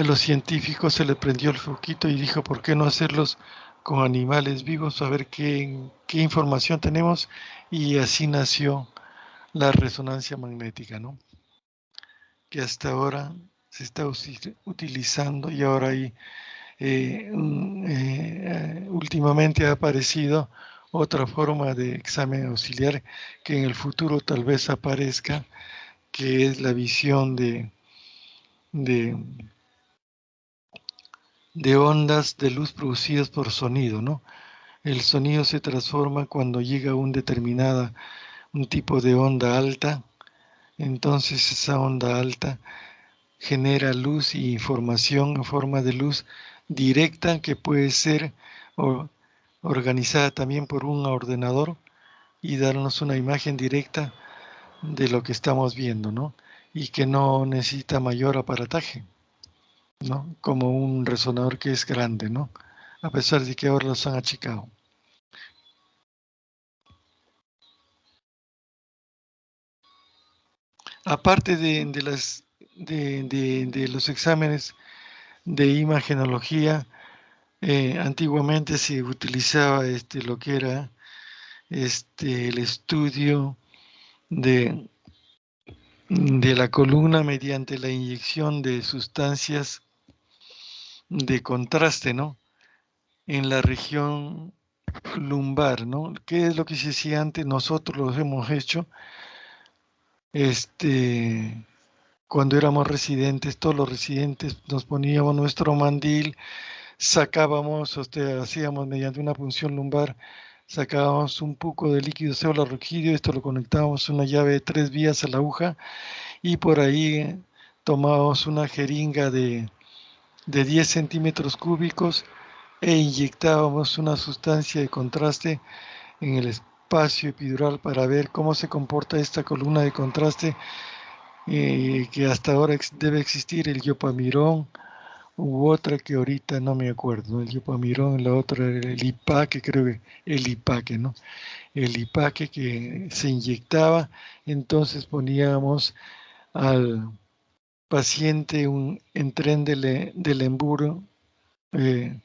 los científicos se les prendió el foquito y dijo, ¿por qué no hacerlos con animales vivos? A ver qué información tenemos, y así nació la resonancia magnética, ¿no? Que hasta ahora se está utilizando, y ahora hay, últimamente ha aparecido otra forma de examen auxiliar que en el futuro tal vez aparezca, que es la visión de, de ondas de luz producidas por sonido, ¿no? El sonido se transforma cuando llega a un tipo de onda alta. Entonces esa onda alta genera luz y información en forma de luz directa, que puede ser organizada también por un ordenador y darnos una imagen directa de lo que estamos viendo, ¿no? Y que no necesita mayor aparataje, ¿no? Como un resonador que es grande, ¿no? A pesar de que ahora los han achicado. Aparte de los exámenes de imagenología, antiguamente se utilizaba lo que era el estudio de, de la columna mediante la inyección de sustancias de contraste, ¿no? En la región lumbar, ¿no? ¿Qué es lo que se hacía antes? Nosotros lo hemos hecho, cuando éramos residentes, todos los residentes nos poníamos nuestro mandil, sacábamos, hacíamos mediante una punción lumbar, sacábamos un poco de líquido cefalorraquídeo, esto lo conectábamos a una llave de 3 vías a la aguja, y por ahí tomábamos una jeringa de 10 centímetros cúbicos e inyectábamos una sustancia de contraste en el espacio epidural para ver cómo se comporta esta columna de contraste, que hasta ahora debe existir, el yopamirón, u otra que ahorita no me acuerdo, ¿no? El yopamirón, la otra era el ipaque, creo que el ipaque, ¿no? El ipaque que se inyectaba. Entonces poníamos al paciente en tren del emburo, eh,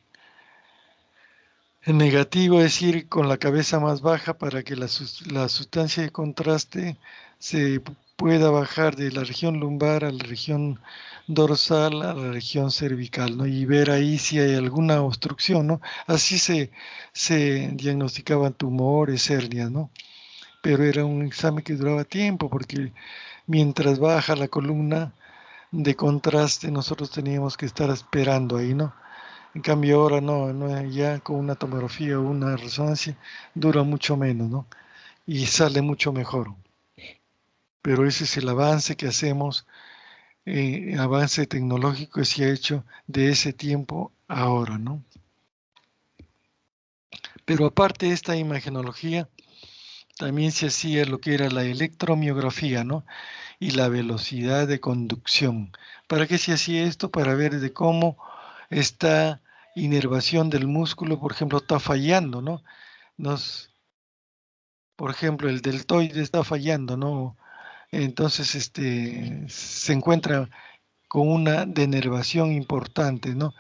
negativo, es decir, con la cabeza más baja, para que la sustancia de contraste se pueda bajar de la región lumbar a la región dorsal, a la región cervical, ¿no? Y ver ahí si hay alguna obstrucción, ¿no? Así se diagnosticaban tumores, hernias, ¿no? Pero era un examen que duraba tiempo, porque mientras baja la columna de contraste, nosotros teníamos que estar esperando ahí, ¿no? En cambio ahora no, ya con una tomografía o una resonancia dura mucho menos, ¿no? Y sale mucho mejor. Pero ese es el avance que hacemos, avance tecnológico que se ha hecho de ese tiempo a ahora, ¿no? Pero aparte de esta imagenología, también se hacía lo que era la electromiografía, ¿no? Y la velocidad de conducción. ¿Para qué se hacía esto? Para ver de cómo esta inervación del músculo, por ejemplo, está fallando, ¿no? Por ejemplo, el deltoide está fallando, ¿no? Entonces, se encuentra con una denervación importante, ¿no?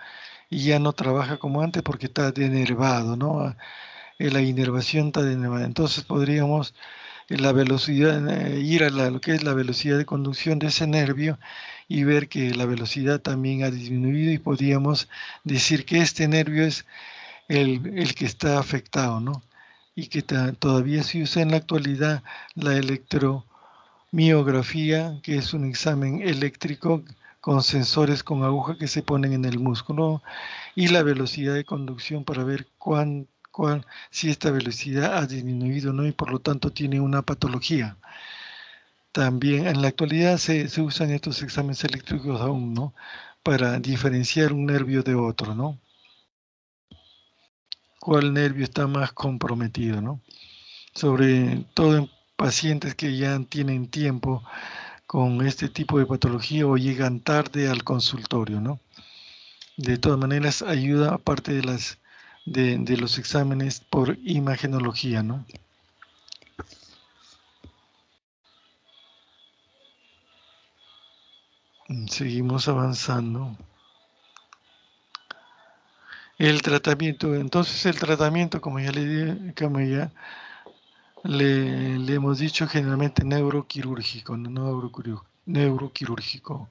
Y ya no trabaja como antes porque está denervado, ¿no? La inervación está denervada. Entonces podríamos, la velocidad, ir a lo que es la velocidad de conducción de ese nervio, y ver que la velocidad también ha disminuido, y podríamos decir que este nervio es el que está afectado, ¿no? Y que todavía se usa en la actualidad la electromiografía, que es un examen eléctrico con sensores con aguja que se ponen en el músculo, y la velocidad de conducción para ver si esta velocidad ha disminuido, ¿no? Y por lo tanto tiene una patología. También en la actualidad se usan estos exámenes eléctricos aún, ¿no? Para diferenciar un nervio de otro, ¿no? Cuál nervio está más comprometido, ¿no? Sobre todo en pacientes que ya tienen tiempo con este tipo de patología o llegan tarde al consultorio, ¿no? De todas maneras, ayuda, aparte de los exámenes por imagenología, ¿no? Seguimos avanzando. El tratamiento, entonces el tratamiento, como ya le hemos dicho, generalmente neuroquirúrgico, neuroquirúrgico,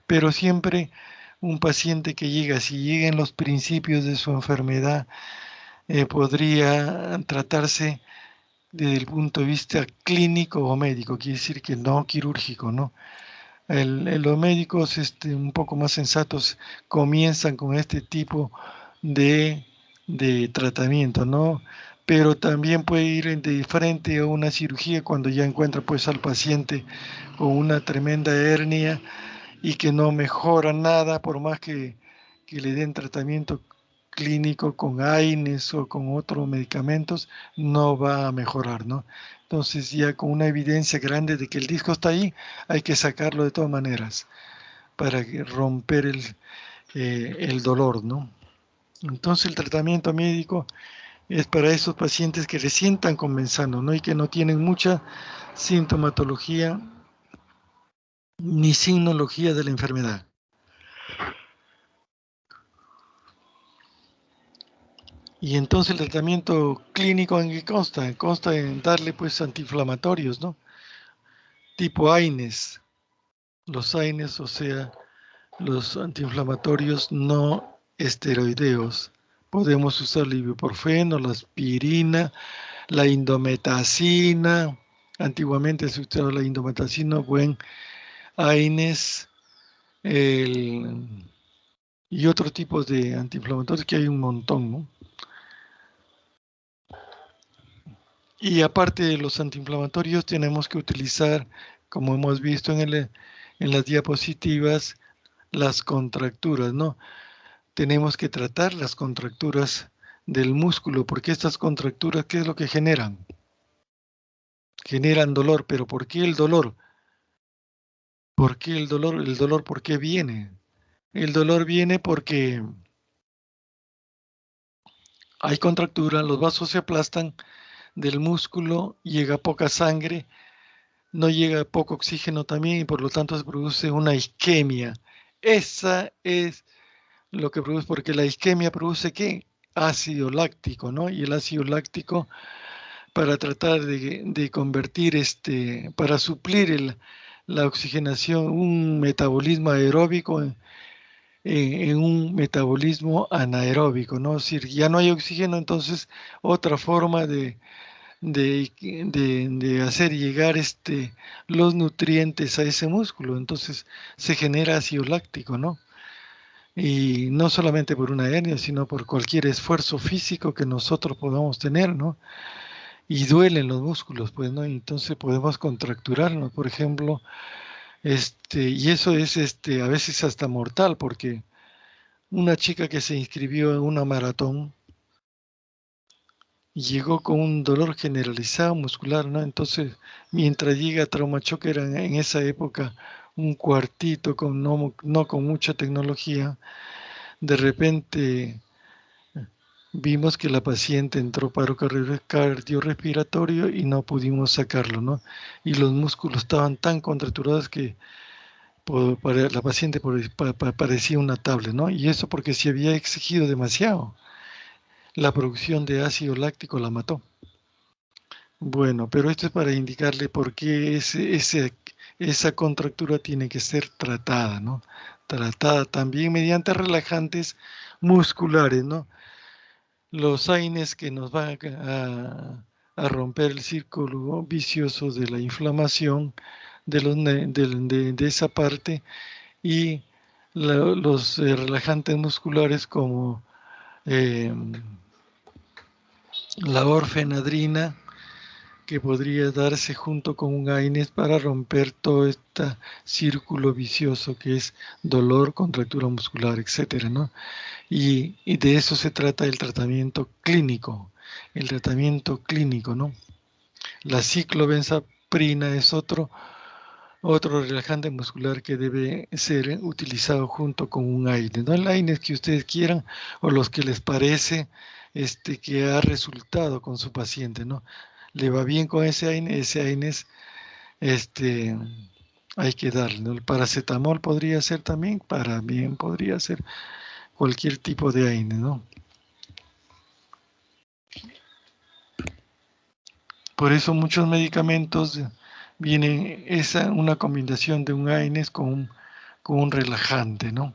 pero siempre un paciente que llega, si llega en los principios de su enfermedad, podría tratarse desde el punto de vista clínico o médico, quiere decir que no quirúrgico, ¿no? Los médicos un poco más sensatos comienzan con este tipo de, de tratamiento, ¿no? Pero también puede ir de frente a una cirugía cuando ya encuentra pues al paciente con una tremenda hernia y que no mejora nada por más que le den tratamiento clínico con AINES o con otros medicamentos, no va a mejorar, ¿no? Entonces ya con una evidencia grande de que el disco está ahí, hay que sacarlo de todas maneras para romper el dolor, ¿no? Entonces el tratamiento médico es para esos pacientes que recién están comenzando, ¿no? Y que no tienen mucha sintomatología ni signología de la enfermedad. Y entonces el tratamiento clínico en qué consta? Consta en darle pues antiinflamatorios, ¿no? Tipo AINES. Los AINES, o sea, los antiinflamatorios no esteroideos. Podemos usar el ibuprofeno, la aspirina, la indometacina. Antiguamente se usaba la indometacina, buen AINES, y otros tipos de antiinflamatorios que hay un montón, ¿no? Y aparte de los antiinflamatorios, tenemos que utilizar, como hemos visto en las diapositivas, las contracturas, ¿no? Tenemos que tratar las contracturas del músculo, porque estas contracturas, ¿qué es lo que generan? Generan dolor, pero ¿por qué el dolor? ¿Por qué el dolor? ¿El dolor por qué viene? El dolor viene porque hay contractura, los vasos se aplastan, del músculo llega poca sangre, no llega poco oxígeno también y por lo tanto se produce una isquemia. Esa es lo que produce, porque la isquemia produce ¿qué? Ácido láctico, ¿no? Y el ácido láctico para tratar de convertir para suplir la oxigenación, un metabolismo aeróbico en un metabolismo anaeróbico, ¿no? Es decir, ya no hay oxígeno, entonces otra forma de hacer llegar los nutrientes a ese músculo. Entonces se genera ácido láctico, ¿no? Y no solamente por una hernia, sino por cualquier esfuerzo físico que nosotros podamos tener, ¿no? Y duelen los músculos, pues, ¿no? Y entonces podemos contracturarnos, por ejemplo, y eso es a veces hasta mortal, porque una chica que se inscribió en una maratón, llegó con un dolor generalizado muscular, ¿no? Entonces, mientras llega Trauma Shock era en esa época un cuartito no con mucha tecnología, de repente vimos que la paciente entró paro cardiorrespiratorio y no pudimos sacarlo, ¿no? Y los músculos estaban tan contracturados que para la paciente parecía una tablet, ¿no? Y eso porque se había exigido demasiado. La producción de ácido láctico la mató. Bueno, pero esto es para indicarle por qué esa contractura tiene que ser tratada, ¿no? Tratada también mediante relajantes musculares, ¿no? Los AINES que nos van a romper el círculo vicioso de la inflamación de esa parte y los relajantes musculares como eh, la orfenadrina, que podría darse junto con un AINES para romper todo este círculo vicioso que es dolor, contractura muscular, etcétera, ¿no? Y de eso se trata el tratamiento clínico, ¿no? La ciclobenzaprina es otro relajante muscular que debe ser utilizado junto con un AINES, no el AINES que ustedes quieran o los que les parece que ha resultado con su paciente, ¿no? Le va bien con ese AINES, hay que darle, ¿no? El paracetamol podría ser también, bien podría ser cualquier tipo de AINES, ¿no? Por eso muchos medicamentos vienen una combinación de un AINES con un relajante, ¿no?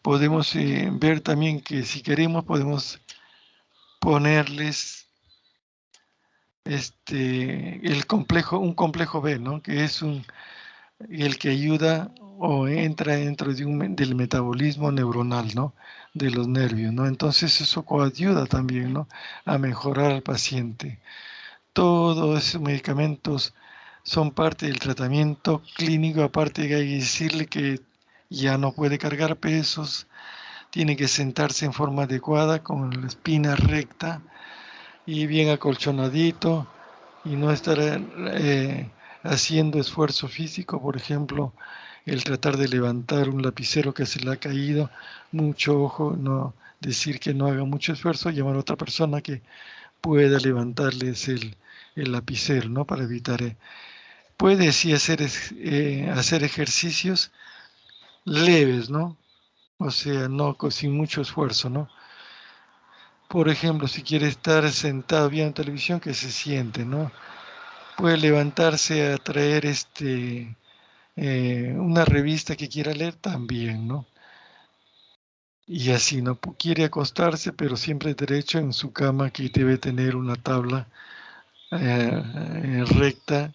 Podemos ver también que si queremos podemos ponerles un complejo B, ¿no? Que es el que ayuda o entra dentro del metabolismo neuronal, ¿no? De los nervios, ¿no? Entonces eso coayuda también, ¿no? A mejorar al paciente. Todos esos medicamentos son parte del tratamiento clínico, aparte que hay que decirle que ya no puede cargar pesos, tiene que sentarse en forma adecuada con la espina recta y bien acolchonadito y no estar haciendo esfuerzo físico, por ejemplo, el tratar de levantar un lapicero que se le ha caído, mucho ojo, no decir que no haga mucho esfuerzo, llamar a otra persona que pueda levantarles el lapicero, ¿no? Para evitar, puede sí hacer ejercicios leves, ¿no? O sea, no sin mucho esfuerzo, ¿no? Por ejemplo, si quiere estar sentado viendo televisión, que se siente, ¿no? Puede levantarse a traer una revista que quiera leer también, ¿no? Y así, ¿no? Quiere acostarse, pero siempre derecho en su cama que debe tener una tabla recta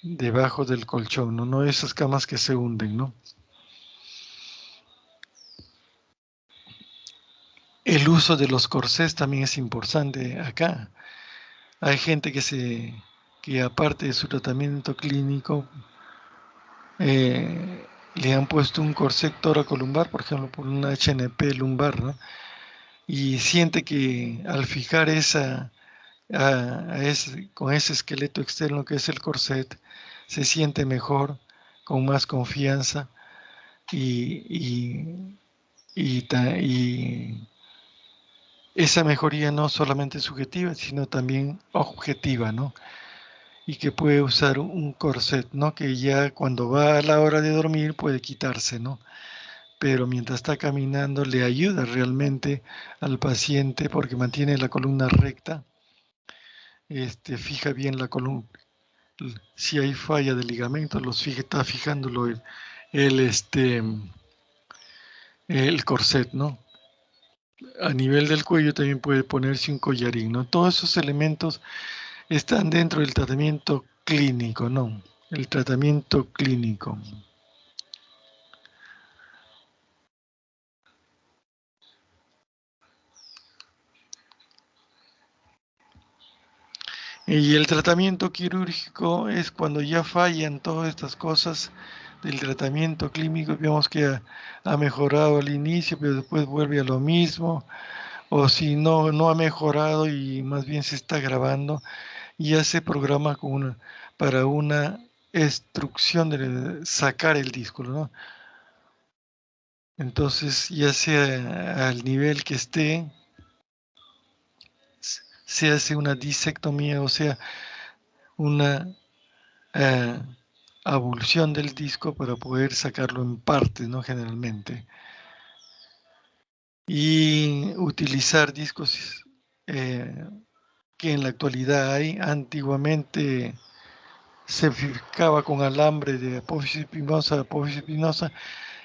debajo del colchón, ¿no? No esas camas que se hunden, ¿no? El uso de los corsés también es importante acá. Hay gente que aparte de su tratamiento clínico, le han puesto un corsé toracolumbar, por ejemplo, por una HNP lumbar, ¿no? Y siente que al fijar con ese esqueleto externo que es el corset, se siente mejor, con más confianza y, y esa mejoría no solamente subjetiva, sino también objetiva, ¿no? Y que puede usar un corset, ¿no? Que ya cuando va a la hora de dormir puede quitarse, ¿no? Pero mientras está caminando le ayuda realmente al paciente porque mantiene la columna recta, fija bien la columna. Si hay falla de ligamentos, está fijándolo el, este, el corset, ¿no? A nivel del cuello también puede ponerse un collarín, ¿no? Todos esos elementos están dentro del tratamiento clínico, ¿no? El tratamiento clínico. Y el tratamiento quirúrgico es cuando ya fallan todas estas cosas del tratamiento clínico, vemos que ha mejorado al inicio, pero después vuelve a lo mismo, o si no ha mejorado y más bien se está agravando, ya se programa para una extrusión de sacar el disco, ¿no? Entonces, ya sea al nivel que esté, se hace una disectomía, o sea, una eh, abulsión del disco para poder sacarlo en partes, ¿no? Generalmente. Y utilizar discos que en la actualidad hay. Antiguamente se fijaba con alambre de apófisis espinosa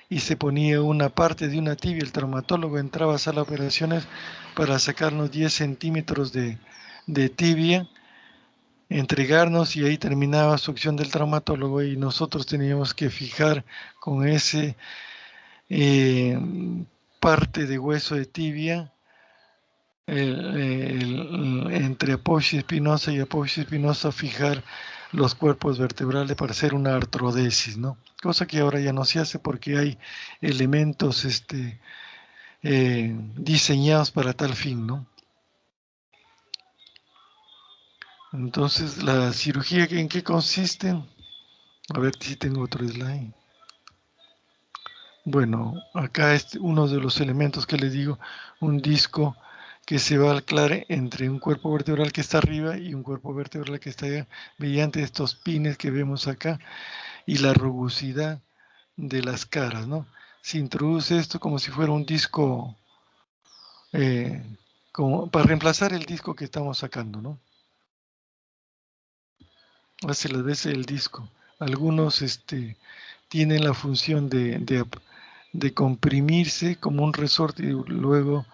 y se ponía una parte de una tibia. El traumatólogo entraba a sala de operaciones para sacarnos 10 centímetros de tibia, entregarnos y ahí terminaba su acción del traumatólogo y nosotros teníamos que fijar con ese eh, parte de hueso de tibia entre apófisis espinosa y apófisis espinosa fijar los cuerpos vertebrales para hacer una artrodesis, ¿no? Cosa que ahora ya no se hace porque hay elementos diseñados para tal fin, ¿no? Entonces, la cirugía, ¿en qué consiste? A ver si tengo otro slide. Bueno, acá es uno de los elementos que les digo, un disco que se va a anclar entre un cuerpo vertebral que está arriba y un cuerpo vertebral que está allá, mediante estos pines que vemos acá y la rugosidad de las caras, ¿no? Se introduce esto como si fuera un disco, eh, como para reemplazar el disco que estamos sacando, ¿no? Hace las veces el disco. Algunos tienen la función de comprimirse como un resorte y luego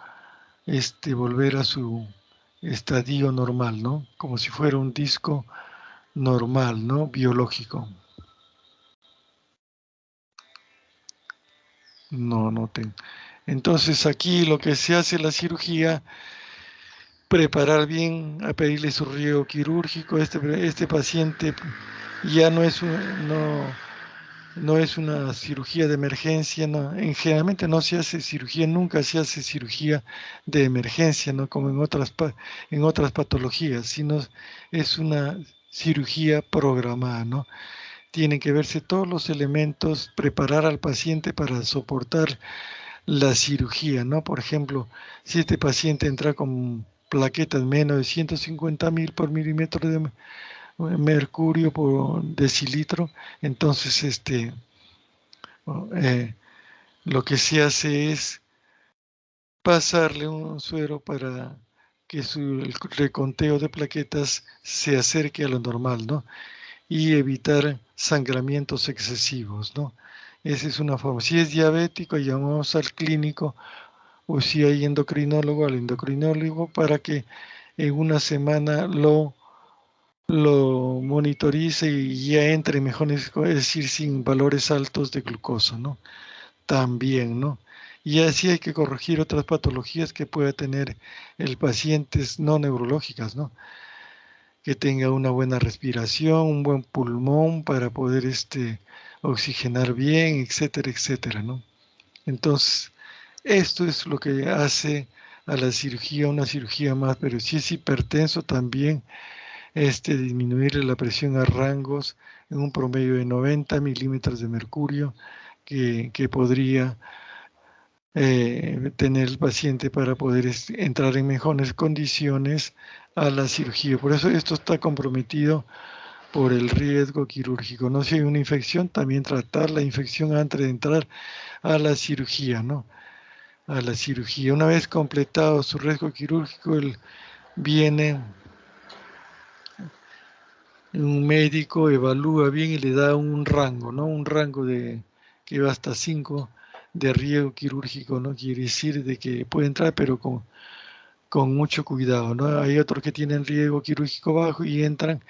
volver a su estadio normal, ¿no? Como si fuera un disco normal, ¿no? Biológico. No tengo. Entonces aquí lo que se hace la cirugía, preparar bien, a pedirle su riego quirúrgico. Este paciente ya no es una cirugía de emergencia, no. Generalmente no se hace cirugía, nunca se hace cirugía de emergencia, ¿no? Como en otras patologías, sino es una cirugía programada, ¿no? Tienen que verse todos los elementos, preparar al paciente para soportar la cirugía, ¿no? Por ejemplo, si este paciente entra con plaquetas menos de 150.000 por milímetro de mercurio por decilitro, entonces eh, lo que se hace es pasarle un suero para que el reconteo de plaquetas se acerque a lo normal, ¿no? Y evitar sangramientos excesivos, ¿no? Esa es una forma. Si es diabético, llamamos al clínico, o si hay endocrinólogo, al endocrinólogo, para que en una semana lo monitorice y ya entre mejor, es decir, sin valores altos de glucosa, ¿no? También, ¿no? Y así hay que corregir otras patologías que pueda tener el paciente no neurológicas, ¿no? Que tenga una buena respiración, un buen pulmón para poder oxigenar bien, etcétera, etcétera, ¿no? Entonces, esto es lo que hace a la cirugía una cirugía más, pero si es hipertenso también, disminuirle la presión a rangos en un promedio de 90 milímetros de mercurio que podría tener el paciente para poder entrar en mejores condiciones a la cirugía. Por eso esto está comprometido por el riesgo quirúrgico, ¿no? Si hay una infección, también tratar la infección antes de entrar a la cirugía, ¿no? A la cirugía. Una vez completado su riesgo quirúrgico, viene un médico, evalúa bien y le da un rango, ¿no? Un rango que va hasta 5 de riesgo quirúrgico, ¿no? Quiere decir de que puede entrar, pero con mucho cuidado, ¿no? Hay otros que tienen riesgo quirúrgico bajo y entran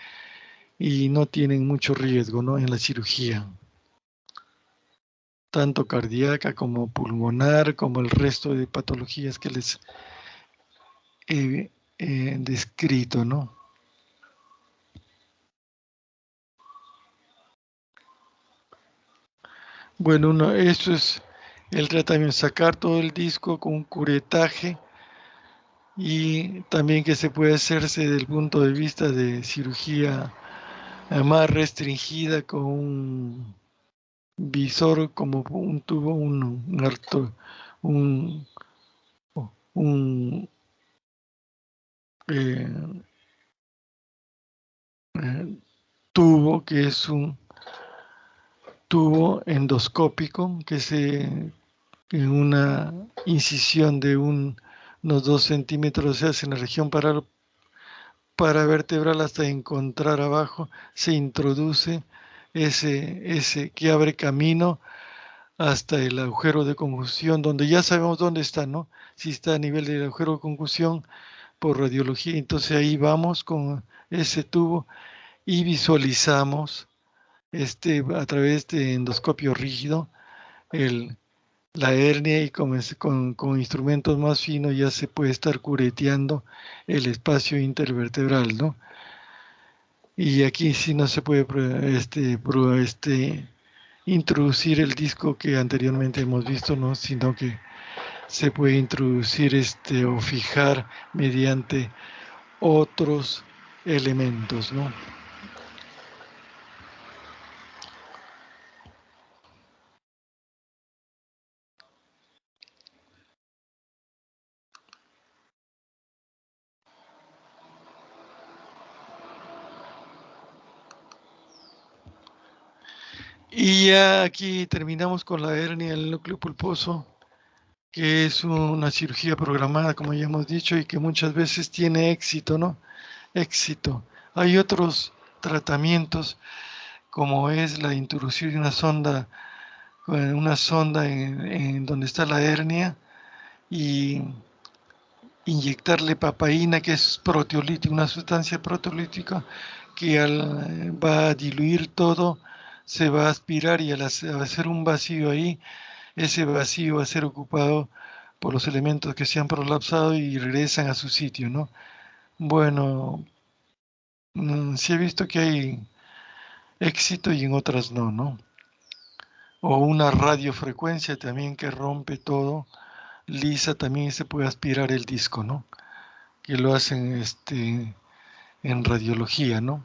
y no tienen mucho riesgo, ¿no? En la cirugía, tanto cardíaca como pulmonar, como el resto de patologías que les he descrito, ¿no? Bueno, eso es el tratamiento, sacar todo el disco con un curetaje y también que se puede hacerse desde el punto de vista de cirugía más restringida con un visor como un tubo, un, un eh, eh, tubo que es un tubo endoscópico que en una incisión de unos 2 centímetros se hace en la región paravertebral hasta encontrar abajo, se introduce ese que abre camino hasta el agujero de conjunción, donde ya sabemos dónde está, ¿no? Si está a nivel del agujero de conjunción por radiología, entonces ahí vamos con ese tubo y visualizamos a través de endoscopio rígido el, la hernia y con instrumentos más finos ya se puede estar cureteando el espacio intervertebral, ¿no? Y aquí sí no se puede introducir el disco que anteriormente hemos visto, ¿no? Sino que se puede introducir o fijar mediante otros elementos, ¿no? Y ya aquí terminamos con la hernia del núcleo pulposo, que es una cirugía programada, como ya hemos dicho, y que muchas veces tiene éxito, ¿no? Éxito. Hay otros tratamientos, como es la introducción de una sonda en donde está la hernia, y inyectarle papaína, que es proteolítica, una sustancia proteolítica que va a diluir todo, se va a aspirar, y al hacer un vacío ahí, ese vacío va a ser ocupado por los elementos que se han prolapsado y regresan a su sitio, ¿no? Bueno, sí he visto que hay éxito y en otras no, ¿no? O una radiofrecuencia también que rompe todo, lisa, también se puede aspirar el disco, ¿no? Que lo hacen en radiología, ¿no?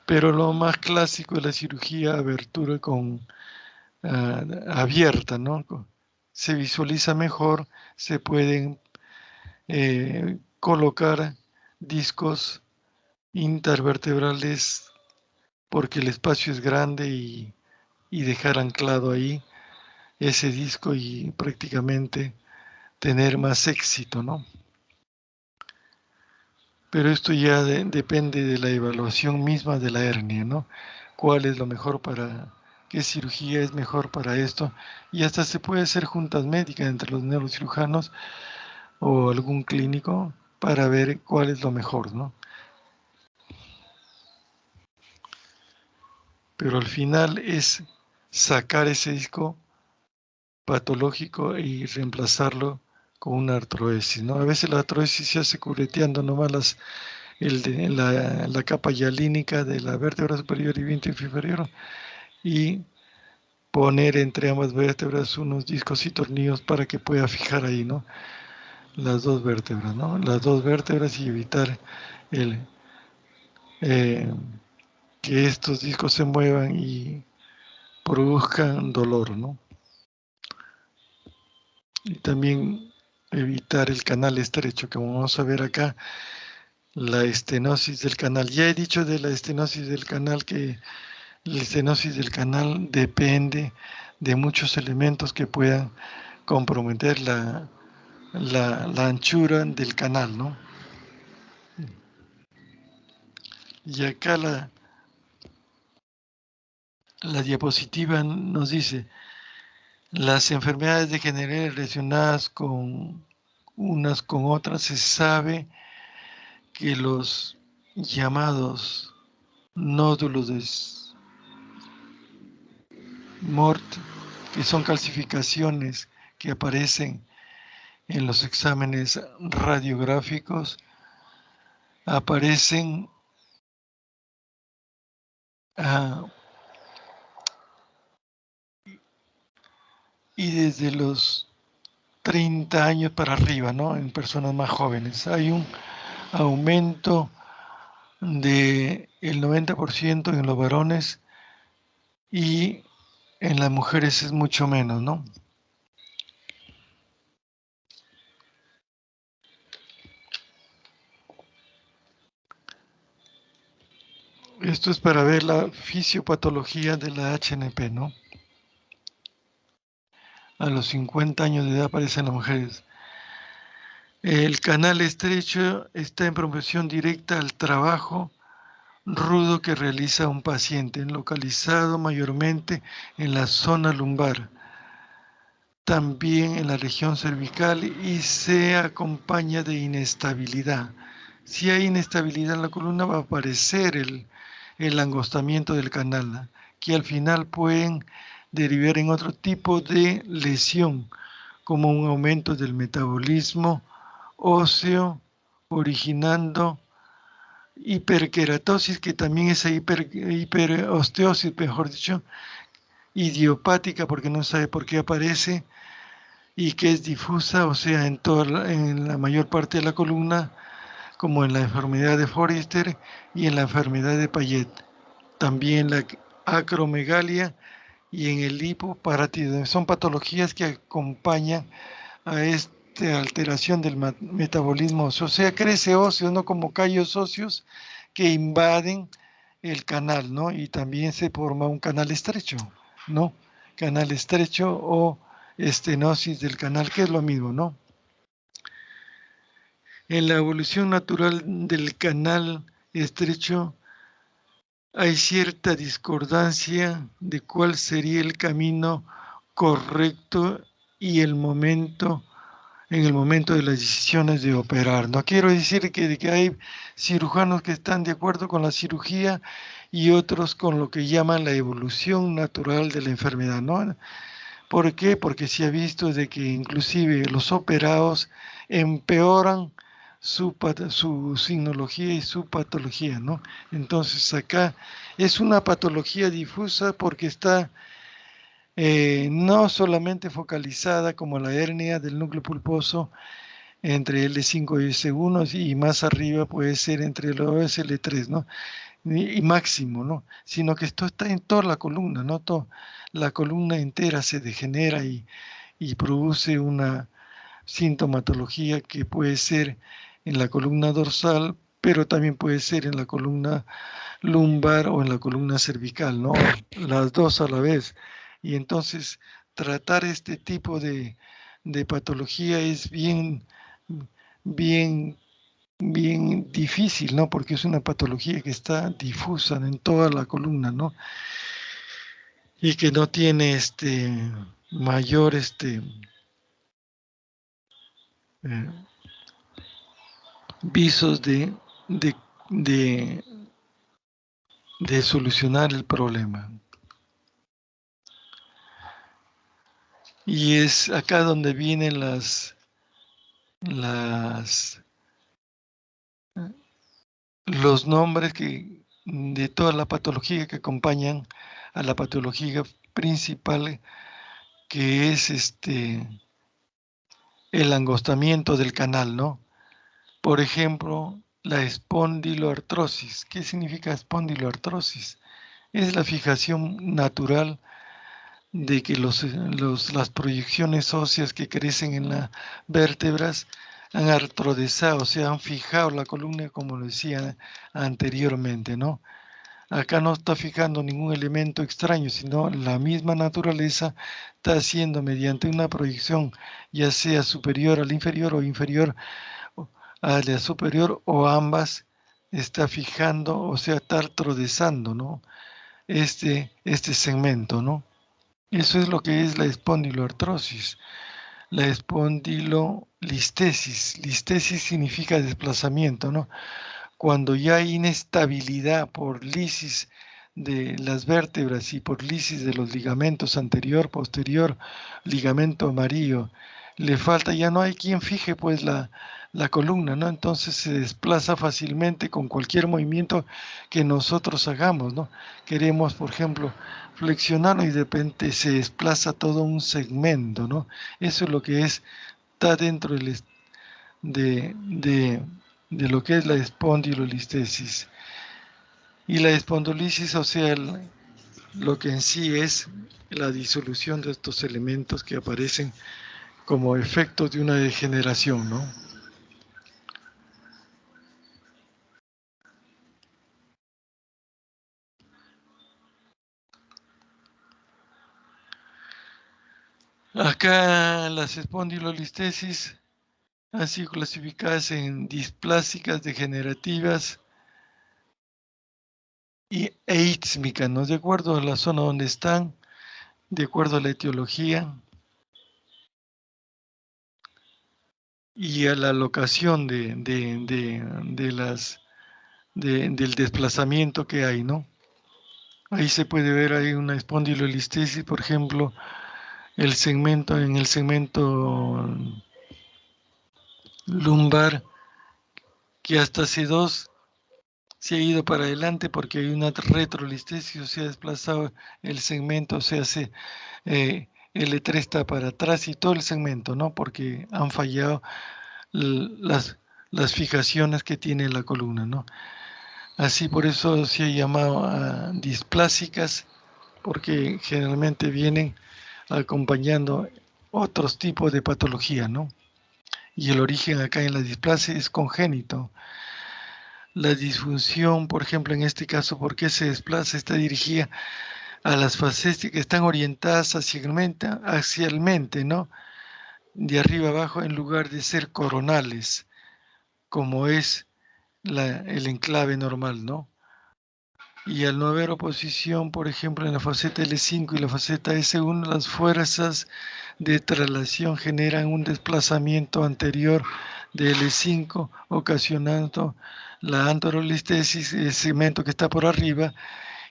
Pero lo más clásico es la cirugía abertura abierta, ¿no? Se visualiza mejor, se pueden colocar discos intervertebrales porque el espacio es grande, y dejar anclado ahí ese disco y prácticamente tener más éxito, ¿no? Pero esto ya depende de la evaluación misma de la hernia, ¿no? ¿Cuál es lo mejor qué cirugía es mejor para esto? Y hasta se puede hacer juntas médicas entre los neurocirujanos o algún clínico para ver cuál es lo mejor, ¿no? Pero al final es sacar ese disco patológico y reemplazarlo con una artrodesis, ¿no? A veces la artrodesis se hace cureteando nomás la capa hialínica de la vértebra superior y vínculo inferior, y poner entre ambas vértebras unos discos y tornillos para que pueda fijar ahí, ¿no? Las dos vértebras, ¿no? Las dos vértebras, y evitar el, eh, que estos discos se muevan y produzcan dolor, ¿no? Y también evitar el canal estrecho, que vamos a ver acá, la estenosis del canal. Ya he dicho de la estenosis del canal que la estenosis del canal depende de muchos elementos que puedan comprometer la anchura del canal, ¿no? Y acá la diapositiva nos dice: las enfermedades degenerativas relacionadas con unas con otras, se sabe que los llamados nódulos de Mort, que son calcificaciones que aparecen en los exámenes radiográficos, aparecen ah, y desde los 30 años para arriba, ¿no? En personas más jóvenes. Hay un aumento del 90% en los varones, y en las mujeres es mucho menos, ¿no? Esto es para ver la fisiopatología de la HNP, ¿no? A los 50 años de edad aparecen las mujeres. El canal estrecho está en proporción directa al trabajo rudo que realiza un paciente, localizado mayormente en la zona lumbar, también en la región cervical, y se acompaña de inestabilidad. Si hay inestabilidad en la columna, va a aparecer el angostamiento del canal, que al final pueden derivar en otro tipo de lesión, como un aumento del metabolismo óseo, originando hiperkeratosis, que también es hiperosteosis, mejor dicho, idiopática, porque no sabe por qué aparece, y que es difusa, o sea, en la mayor parte de la columna, como en la enfermedad de Forrester y en la enfermedad de Payet. También la acromegalia y en el hipoparatidismo. Son patologías que acompañan a esta alteración del metabolismo óseo. O sea, crece óseo, no como callos óseos que invaden el canal, ¿no? Y también se forma un canal estrecho, ¿no? Canal estrecho o estenosis del canal, que es lo mismo, ¿no? En la evolución natural del canal estrecho hay cierta discordancia de cuál sería el camino correcto y el momento, en el momento de las decisiones de operar. No quiero decir que hay cirujanos que están de acuerdo con la cirugía y otros con lo que llaman la evolución natural de la enfermedad, ¿no? ¿Por qué? Porque se ha visto de que inclusive los operados empeoran su signología y su patología, ¿no? Entonces acá es una patología difusa porque está no solamente focalizada como la hernia del núcleo pulposo entre L5 y S1 y más arriba puede ser entre el OS y L3, ¿no? Y máximo, ¿no? Sino que esto está en toda la columna, ¿no? La columna entera se degenera y produce una sintomatología que puede ser en la columna dorsal, pero también puede ser en la columna lumbar o en la columna cervical, ¿no? Las dos a la vez. Y entonces tratar este tipo de patología es bien, bien difícil, ¿no? Porque es una patología que está difusa en toda la columna, ¿no? Y que no tiene mayor eh, visos de, de, de solucionar el problema. Y es acá donde vienen los nombres de toda la patología que acompañan a la patología principal, que es el angostamiento del canal, ¿no? Por ejemplo, la espondiloartrosis. ¿Qué significa espondiloartrosis? Es la fijación natural de que las proyecciones óseas que crecen en las vértebras han artrodesado, o sea, han fijado la columna, como lo decía anteriormente, ¿no? Acá no está fijando ningún elemento extraño, sino la misma naturaleza está haciendo mediante una proyección, ya sea superior al inferior o inferior a la superior o ambas, está fijando, o sea, está artrodesando, ¿no? Este segmento, ¿no? Eso es lo que es la espondiloartrosis. La espondilolistesis. Listesis significa desplazamiento, ¿no? Cuando ya hay inestabilidad por lisis de las vértebras y por lisis de los ligamentos anterior, posterior, ligamento amarillo, le falta, ya no hay quien fije pues la columna, ¿no? Entonces se desplaza fácilmente con cualquier movimiento que nosotros hagamos, ¿no? Queremos, por ejemplo, flexionar y de repente se desplaza todo un segmento, ¿no? Eso es lo que está dentro de lo que es la espondilolistesis. Y la espondilisis, o sea, lo que en sí es la disolución de estos elementos que aparecen como efecto de una degeneración, ¿no? Acá las espondilolistesis han sido clasificadas en displásicas degenerativas e ísmicas, ¿no? De acuerdo a la zona donde están, de acuerdo a la etiología y a la locación del desplazamiento que hay, ¿no? Ahí se puede ver, hay una espondilolistesis, por ejemplo, en el segmento lumbar, que hasta C2 se ha ido para adelante porque hay una retrolistesis, o sea, ha desplazado el segmento, o sea, L3 está para atrás y todo el segmento, ¿no? Porque han fallado las fijaciones que tiene la columna, ¿no? Así por eso se ha llamado displásicas, porque generalmente vienen acompañando otros tipos de patología, ¿no? Y el origen acá en la displasia es congénito. La disfunción, por ejemplo, en este caso, ¿por qué se desplaza? Está dirigida a las fases que están orientadas hacia el mente, ¿no? De arriba abajo, en lugar de ser coronales, como es el enclave normal, ¿no? Y al no haber oposición, por ejemplo, en la faceta L5 y la faceta S1, las fuerzas de traslación generan un desplazamiento anterior de L5, ocasionando la antorolistesis del segmento que está por arriba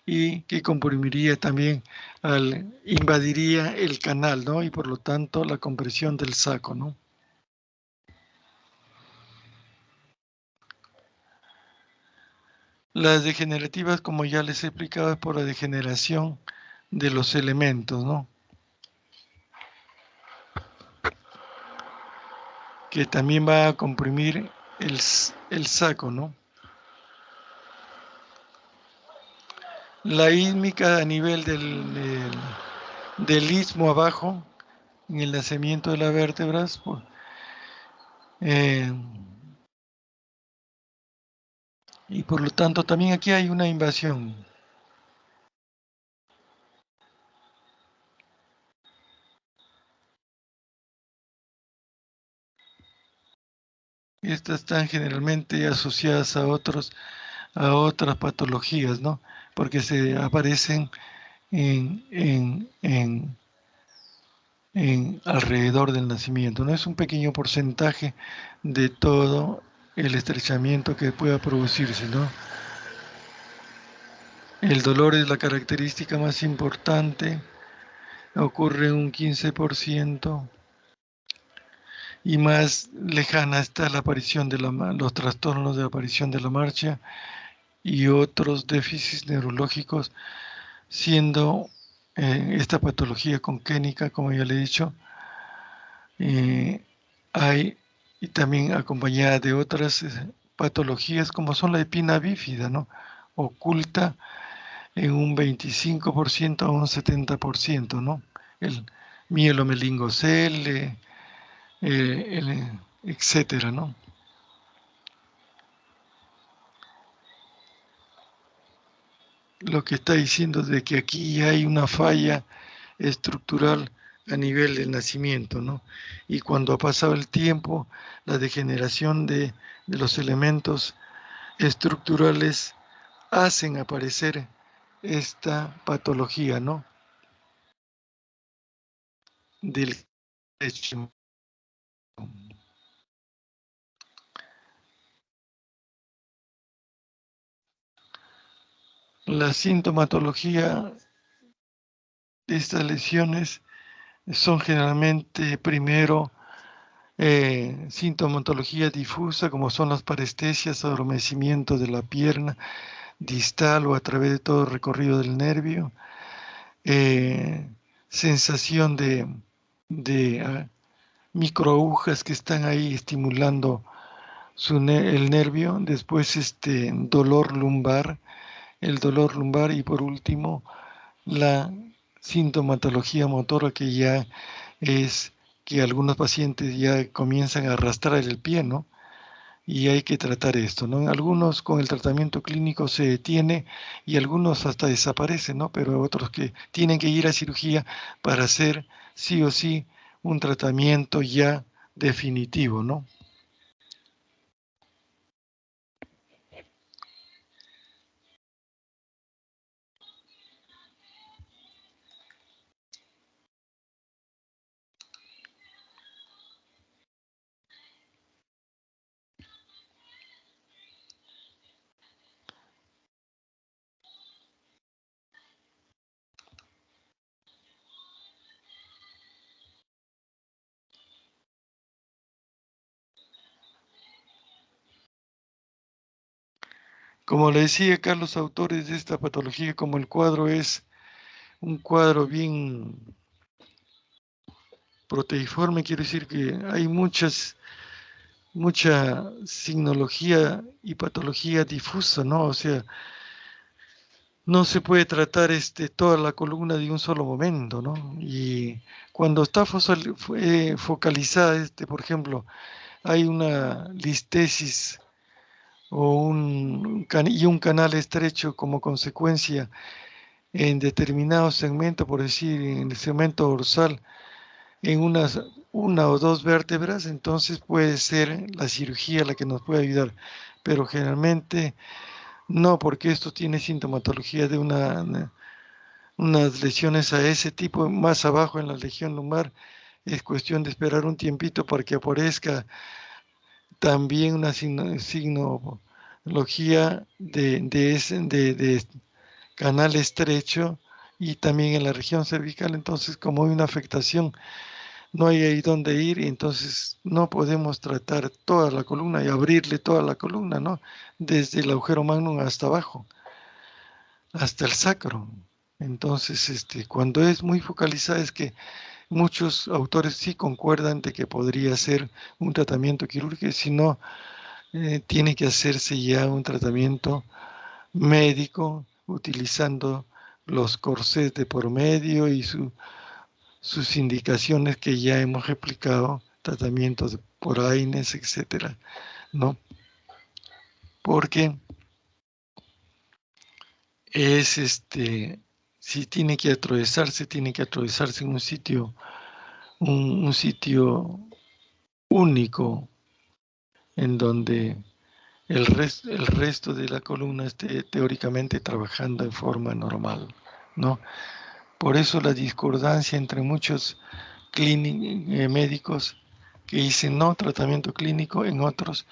y que comprimiría también, invadiría el canal, ¿no? Y por lo tanto la compresión del saco, ¿no? Las degenerativas, como ya les he explicado, es por la degeneración de los elementos, ¿no? Que también va a comprimir el saco, ¿no? La ísmica a nivel del istmo abajo, en el nacimiento de las vértebras, pues, y por lo tanto también aquí hay una invasión. Estas están generalmente asociadas a otras patologías, ¿no? Porque se aparecen en alrededor del nacimiento, ¿no? Es un pequeño porcentaje de todo el estrechamiento que pueda producirse, ¿no? El dolor es la característica más importante, ocurre un 15%, y más lejana está la aparición de los trastornos de la aparición de la marcha y otros déficits neurológicos, siendo esta patología congénica, como ya le he dicho, hay y también acompañada de otras patologías como son la espina bífida, ¿no? Oculta en un 25% a un 70%, ¿no? El mielomelingocele, etcétera, ¿no? Lo que está diciendo es de que aquí hay una falla estructural a nivel del nacimiento, ¿no? Y cuando ha pasado el tiempo, la degeneración de los elementos estructurales hacen aparecer esta patología, ¿no? Del hecho. La sintomatología de estas lesiones son generalmente, primero, sintomatología difusa, como son las parestesias, adormecimiento de la pierna distal o a través de todo el recorrido del nervio, sensación de microagujas que están ahí estimulando el nervio, después dolor lumbar, el dolor lumbar y por último la sintomatología motora, que ya es que algunos pacientes ya comienzan a arrastrar el pie, ¿no? Y hay que tratar esto, ¿no? Algunos con el tratamiento clínico se detiene y algunos hasta desaparecen, ¿no? Pero otros que tienen que ir a cirugía para hacer sí o sí un tratamiento ya definitivo, ¿no? Como le decía Carlos, autores de esta patología, como el cuadro es un cuadro bien proteiforme, quiere decir que hay mucha signología y patología difusa, ¿no? O sea, no se puede tratar toda la columna de un solo momento, ¿no? Y cuando está focalizada, por ejemplo, hay una listesis y un canal estrecho como consecuencia en determinado segmento, por decir, en el segmento dorsal, en una o dos vértebras, entonces puede ser la cirugía la que nos puede ayudar, pero generalmente no, porque esto tiene sintomatología de unas lesiones a ese tipo, más abajo en la región lumbar. Es cuestión de esperar un tiempito para que aparezca también una signología de canal estrecho y también en la región cervical. Entonces, como hay una afectación, no hay ahí dónde ir y entonces no podemos tratar toda la columna y abrirle toda la columna, ¿no? Desde el agujero magnum hasta abajo, hasta el sacro. Entonces, cuando es muy focalizada es que muchos autores sí concuerdan de que podría ser un tratamiento quirúrgico, si no, tiene que hacerse ya un tratamiento médico utilizando los corsés de por medio y sus indicaciones que ya hemos replicado, tratamientos por AINES, etcétera, ¿no? Porque es si tiene que atravesarse en un sitio único en donde el resto de la columna esté teóricamente trabajando en forma normal, ¿no? Por eso la discordancia entre muchos médicos que dicen no tratamiento clínico, en otros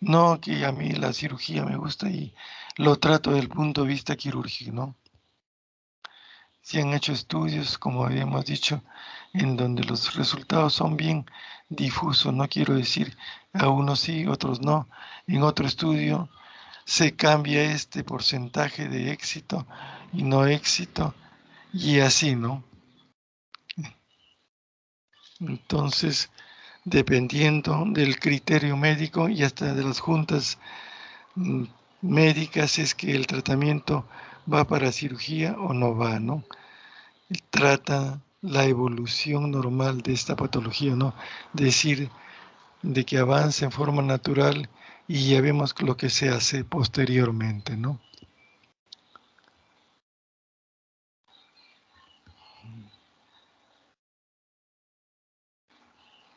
no, que a mí la cirugía me gusta y lo trato desde el punto de vista quirúrgico, ¿no? Se han hecho estudios, como habíamos dicho, en donde los resultados son bien difusos, no quiero decir a unos sí, otros no. En otro estudio se cambia este porcentaje de éxito y no éxito, y así, ¿no? Entonces, dependiendo del criterio médico y hasta de las juntas mm, médicas, es que el tratamiento va para cirugía o no va, ¿no? Trata la evolución normal de esta patología, ¿no? Decir, de que avance en forma natural y ya vemos lo que se hace posteriormente, ¿no?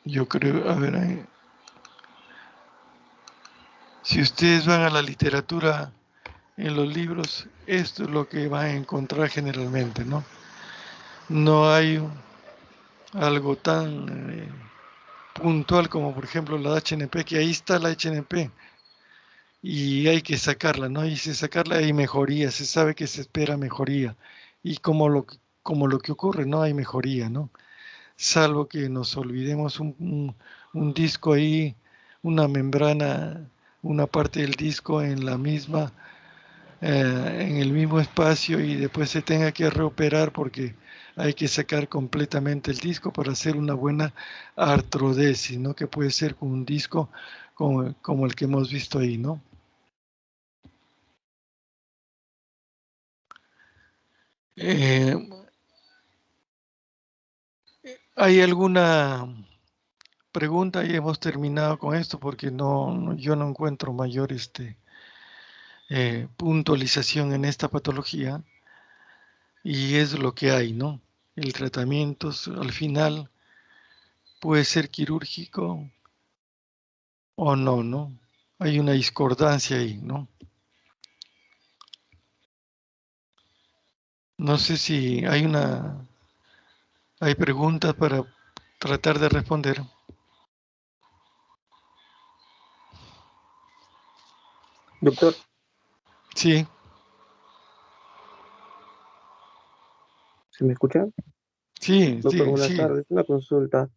Yo creo, a ver, si ustedes van a la literatura en los libros, esto es lo que van a encontrar generalmente, ¿no? No hay algo tan puntual como por ejemplo la HNP, que ahí está la HNP y hay que sacarla, ¿no? Y si sacarla hay mejoría, se sabe que se espera mejoría y como lo que ocurre, no hay mejoría, ¿no? Salvo que nos olvidemos un disco ahí, una membrana, una parte del disco en el mismo espacio y después se tenga que reoperar porque hay que sacar completamente el disco para hacer una buena artrodesis, ¿no? Que puede ser con un disco como el que hemos visto ahí, ¿no? Eh, ¿Hay alguna pregunta? Y hemos terminado con esto porque yo no encuentro mayor puntualización en esta patología y es lo que hay, ¿no? El tratamiento al final puede ser quirúrgico o no, ¿no? Hay una discordancia ahí, ¿no? No sé si hay preguntas para tratar de responder. Doctor, Sí, ¿se me escucha? sí, Doctor, buenas sí, tardes. Una consulta.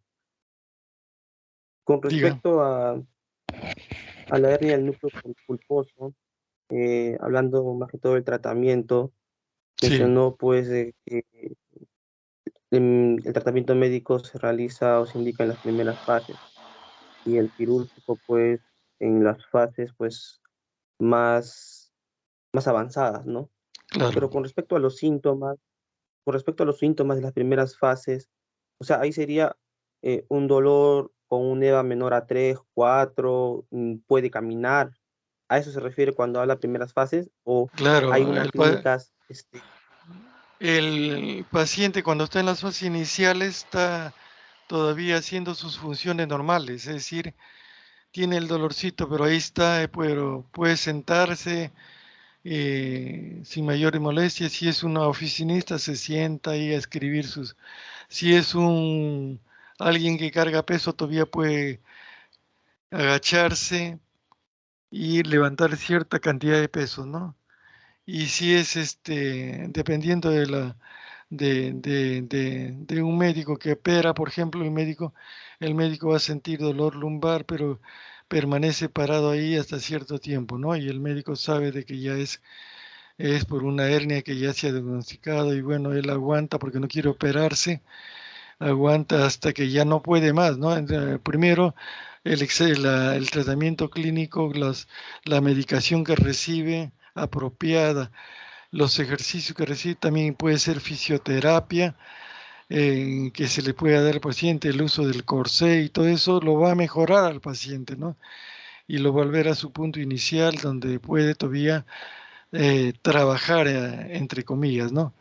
Con diga. respecto a la hernia del núcleo pulposo, hablando más que todo del tratamiento, Sí, mencionó pues que el tratamiento médico se realiza o se indica en las primeras fases y el quirúrgico pues en las fases pues más, más avanzadas, ¿no? claro, Pero con respecto a los síntomas de las primeras fases, o sea, ahí sería un dolor con un EVA menor a 3, 4, puede caminar, ¿A eso se refiere cuando habla primeras fases? ¿O hay Claro, unas clínicas, el paciente cuando está en las fases iniciales está todavía haciendo sus funciones normales, es decir, tiene el dolorcito, pero ahí está, pero puede sentarse sin mayores molestias. Si es una oficinista, se sienta ahí a escribir sus... Si es alguien que carga peso, todavía puede agacharse y levantar cierta cantidad de peso, ¿no? Y si es dependiendo de un médico que opera, por ejemplo, el médico va a sentir dolor lumbar, pero permanece parado ahí hasta cierto tiempo, ¿no? Y el médico sabe de que ya es por una hernia que ya se ha diagnosticado y bueno, él aguanta porque no quiere operarse, aguanta hasta que ya no puede más, ¿no? Primero, el tratamiento clínico, la medicación que recibe apropiada, los ejercicios que recibe, también puede ser fisioterapia, que se le puede dar al paciente, el uso del corsé y todo eso lo va a mejorar al paciente, ¿no? Y lo va a volver a su punto inicial donde puede todavía trabajar, entre comillas, ¿no?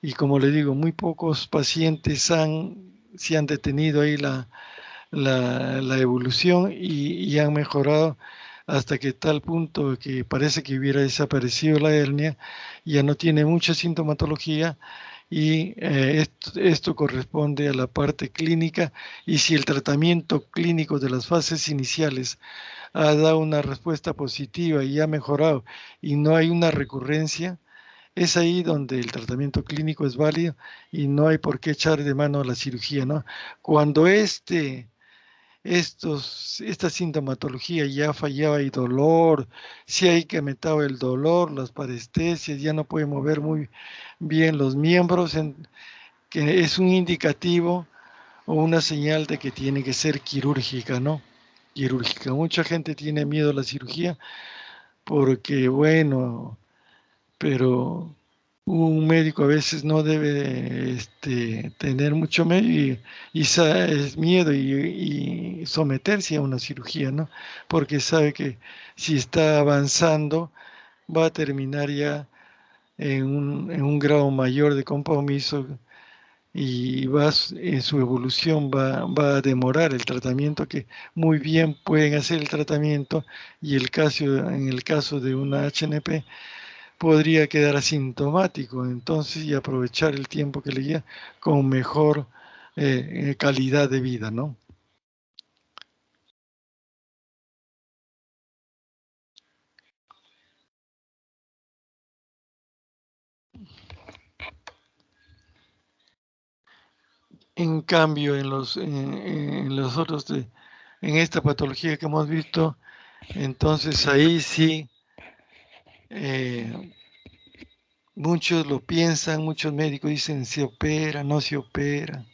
Y como le digo, muy pocos pacientes se han detenido ahí la evolución y han mejorado hasta que tal punto que parece que hubiera desaparecido la hernia, ya no tiene mucha sintomatología y esto corresponde a la parte clínica y si el tratamiento clínico de las fases iniciales ha dado una respuesta positiva y ha mejorado y no hay una recurrencia, es ahí donde el tratamiento clínico es válido y no hay por qué echar de mano a la cirugía, ¿no? Cuando esta sintomatología ya fallaba y dolor, si hay que aumentado el dolor, las parestesias, ya no puede mover muy bien los miembros, que es un indicativo o una señal de que tiene que ser quirúrgica, ¿no? Quirúrgica. Mucha gente tiene miedo a la cirugía porque, bueno, pero un médico a veces no debe tener mucho miedo es miedo y someterse a una cirugía, ¿no? Porque sabe que si está avanzando va a terminar ya en un grado mayor de compromiso y en su evolución va a demorar el tratamiento, que muy bien pueden hacer el tratamiento y en el caso de una HNP podría quedar asintomático, entonces, y aprovechar el tiempo que le queda con mejor calidad de vida, ¿no? En cambio, en los otros, en esta patología que hemos visto, entonces ahí sí, muchos lo piensan, muchos médicos dicen se opera, no se opera,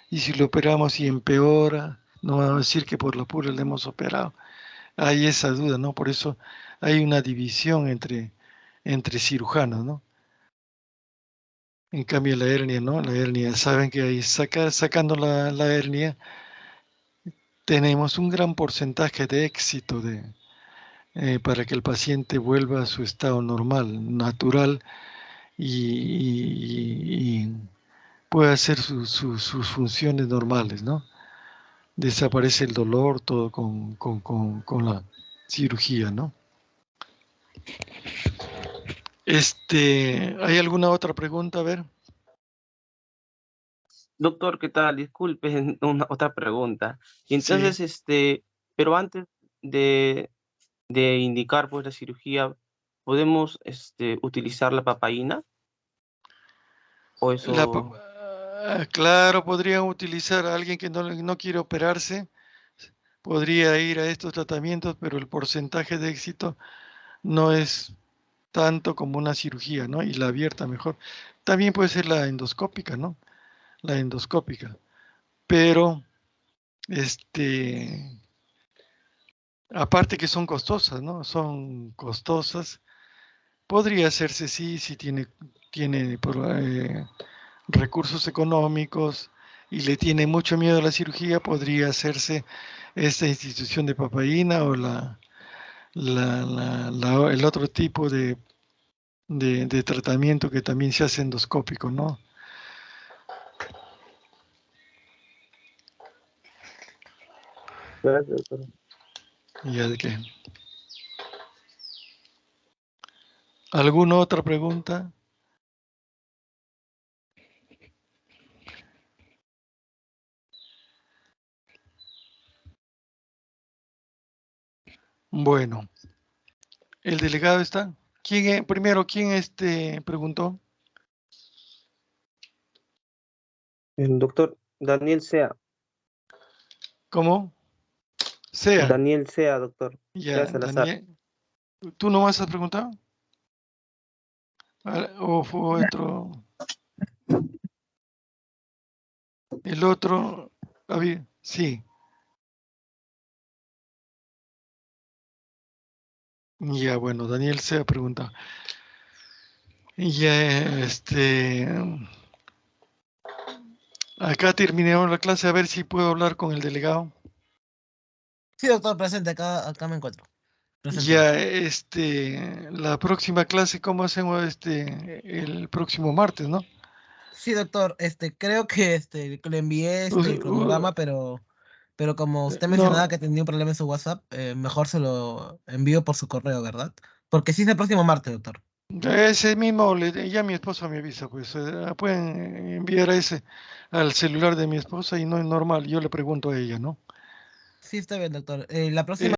y si lo operamos y empeora, no vamos a decir que por la pura le hemos operado. Hay esa duda, ¿no? Por eso hay una división entre cirujanos, ¿no? En cambio la hernia, ¿no? La hernia, saben que ahí sacando la hernia tenemos un gran porcentaje de éxito para que el paciente vuelva a su estado normal, natural y pueda hacer sus funciones normales, ¿no? Desaparece el dolor, todo con la cirugía, ¿no? ¿Hay alguna otra pregunta? A ver. Doctor, ¿qué tal? Disculpe, otra pregunta. Y Sí. entonces, pero antes de, de indicar pues la cirugía, ¿podemos utilizar la papaína? ¿O eso? Claro, podrían utilizar a alguien que no quiere operarse, podría ir a estos tratamientos, pero el porcentaje de éxito no es tanto como una cirugía, ¿no? Y la abierta mejor. También puede ser la endoscópica, ¿no? La endoscópica. Pero, aparte que son costosas, ¿no? Son costosas. Podría hacerse sí, si tiene recursos económicos y le tiene mucho miedo a la cirugía, podría hacerse esta institución de papaína el otro tipo de tratamiento que también se hace endoscópico, ¿no? Gracias, doctor. ¿Ya de qué? ¿Alguna otra pregunta? Bueno, ¿el delegado está? Primero, ¿quién preguntó? El doctor Daniel Sea. ¿Cómo? Sea. Daniel Sea, doctor. Sea Ya, Salazar. Daniel. ¿Tú no vas a preguntar? ¿O fue otro? El otro, sí. Ya, bueno, Daniel se ha preguntado. Ya, acá terminamos la clase, a ver si puedo hablar con el delegado. Sí, doctor, presente, acá me encuentro. Presente, Ya, doctor. la próxima clase, ¿cómo hacemos el próximo martes, no? Sí, doctor, creo que le envié el cronograma, pero como usted mencionaba No, que tenía un problema en su WhatsApp, mejor se lo envío por su correo, ¿verdad? Porque sí es el próximo martes, doctor. ese mismo, ya mi esposa me avisa, pues pueden enviar ese al celular de mi esposa y no es normal, yo le pregunto a ella, ¿no? Sí, está bien, doctor. La próxima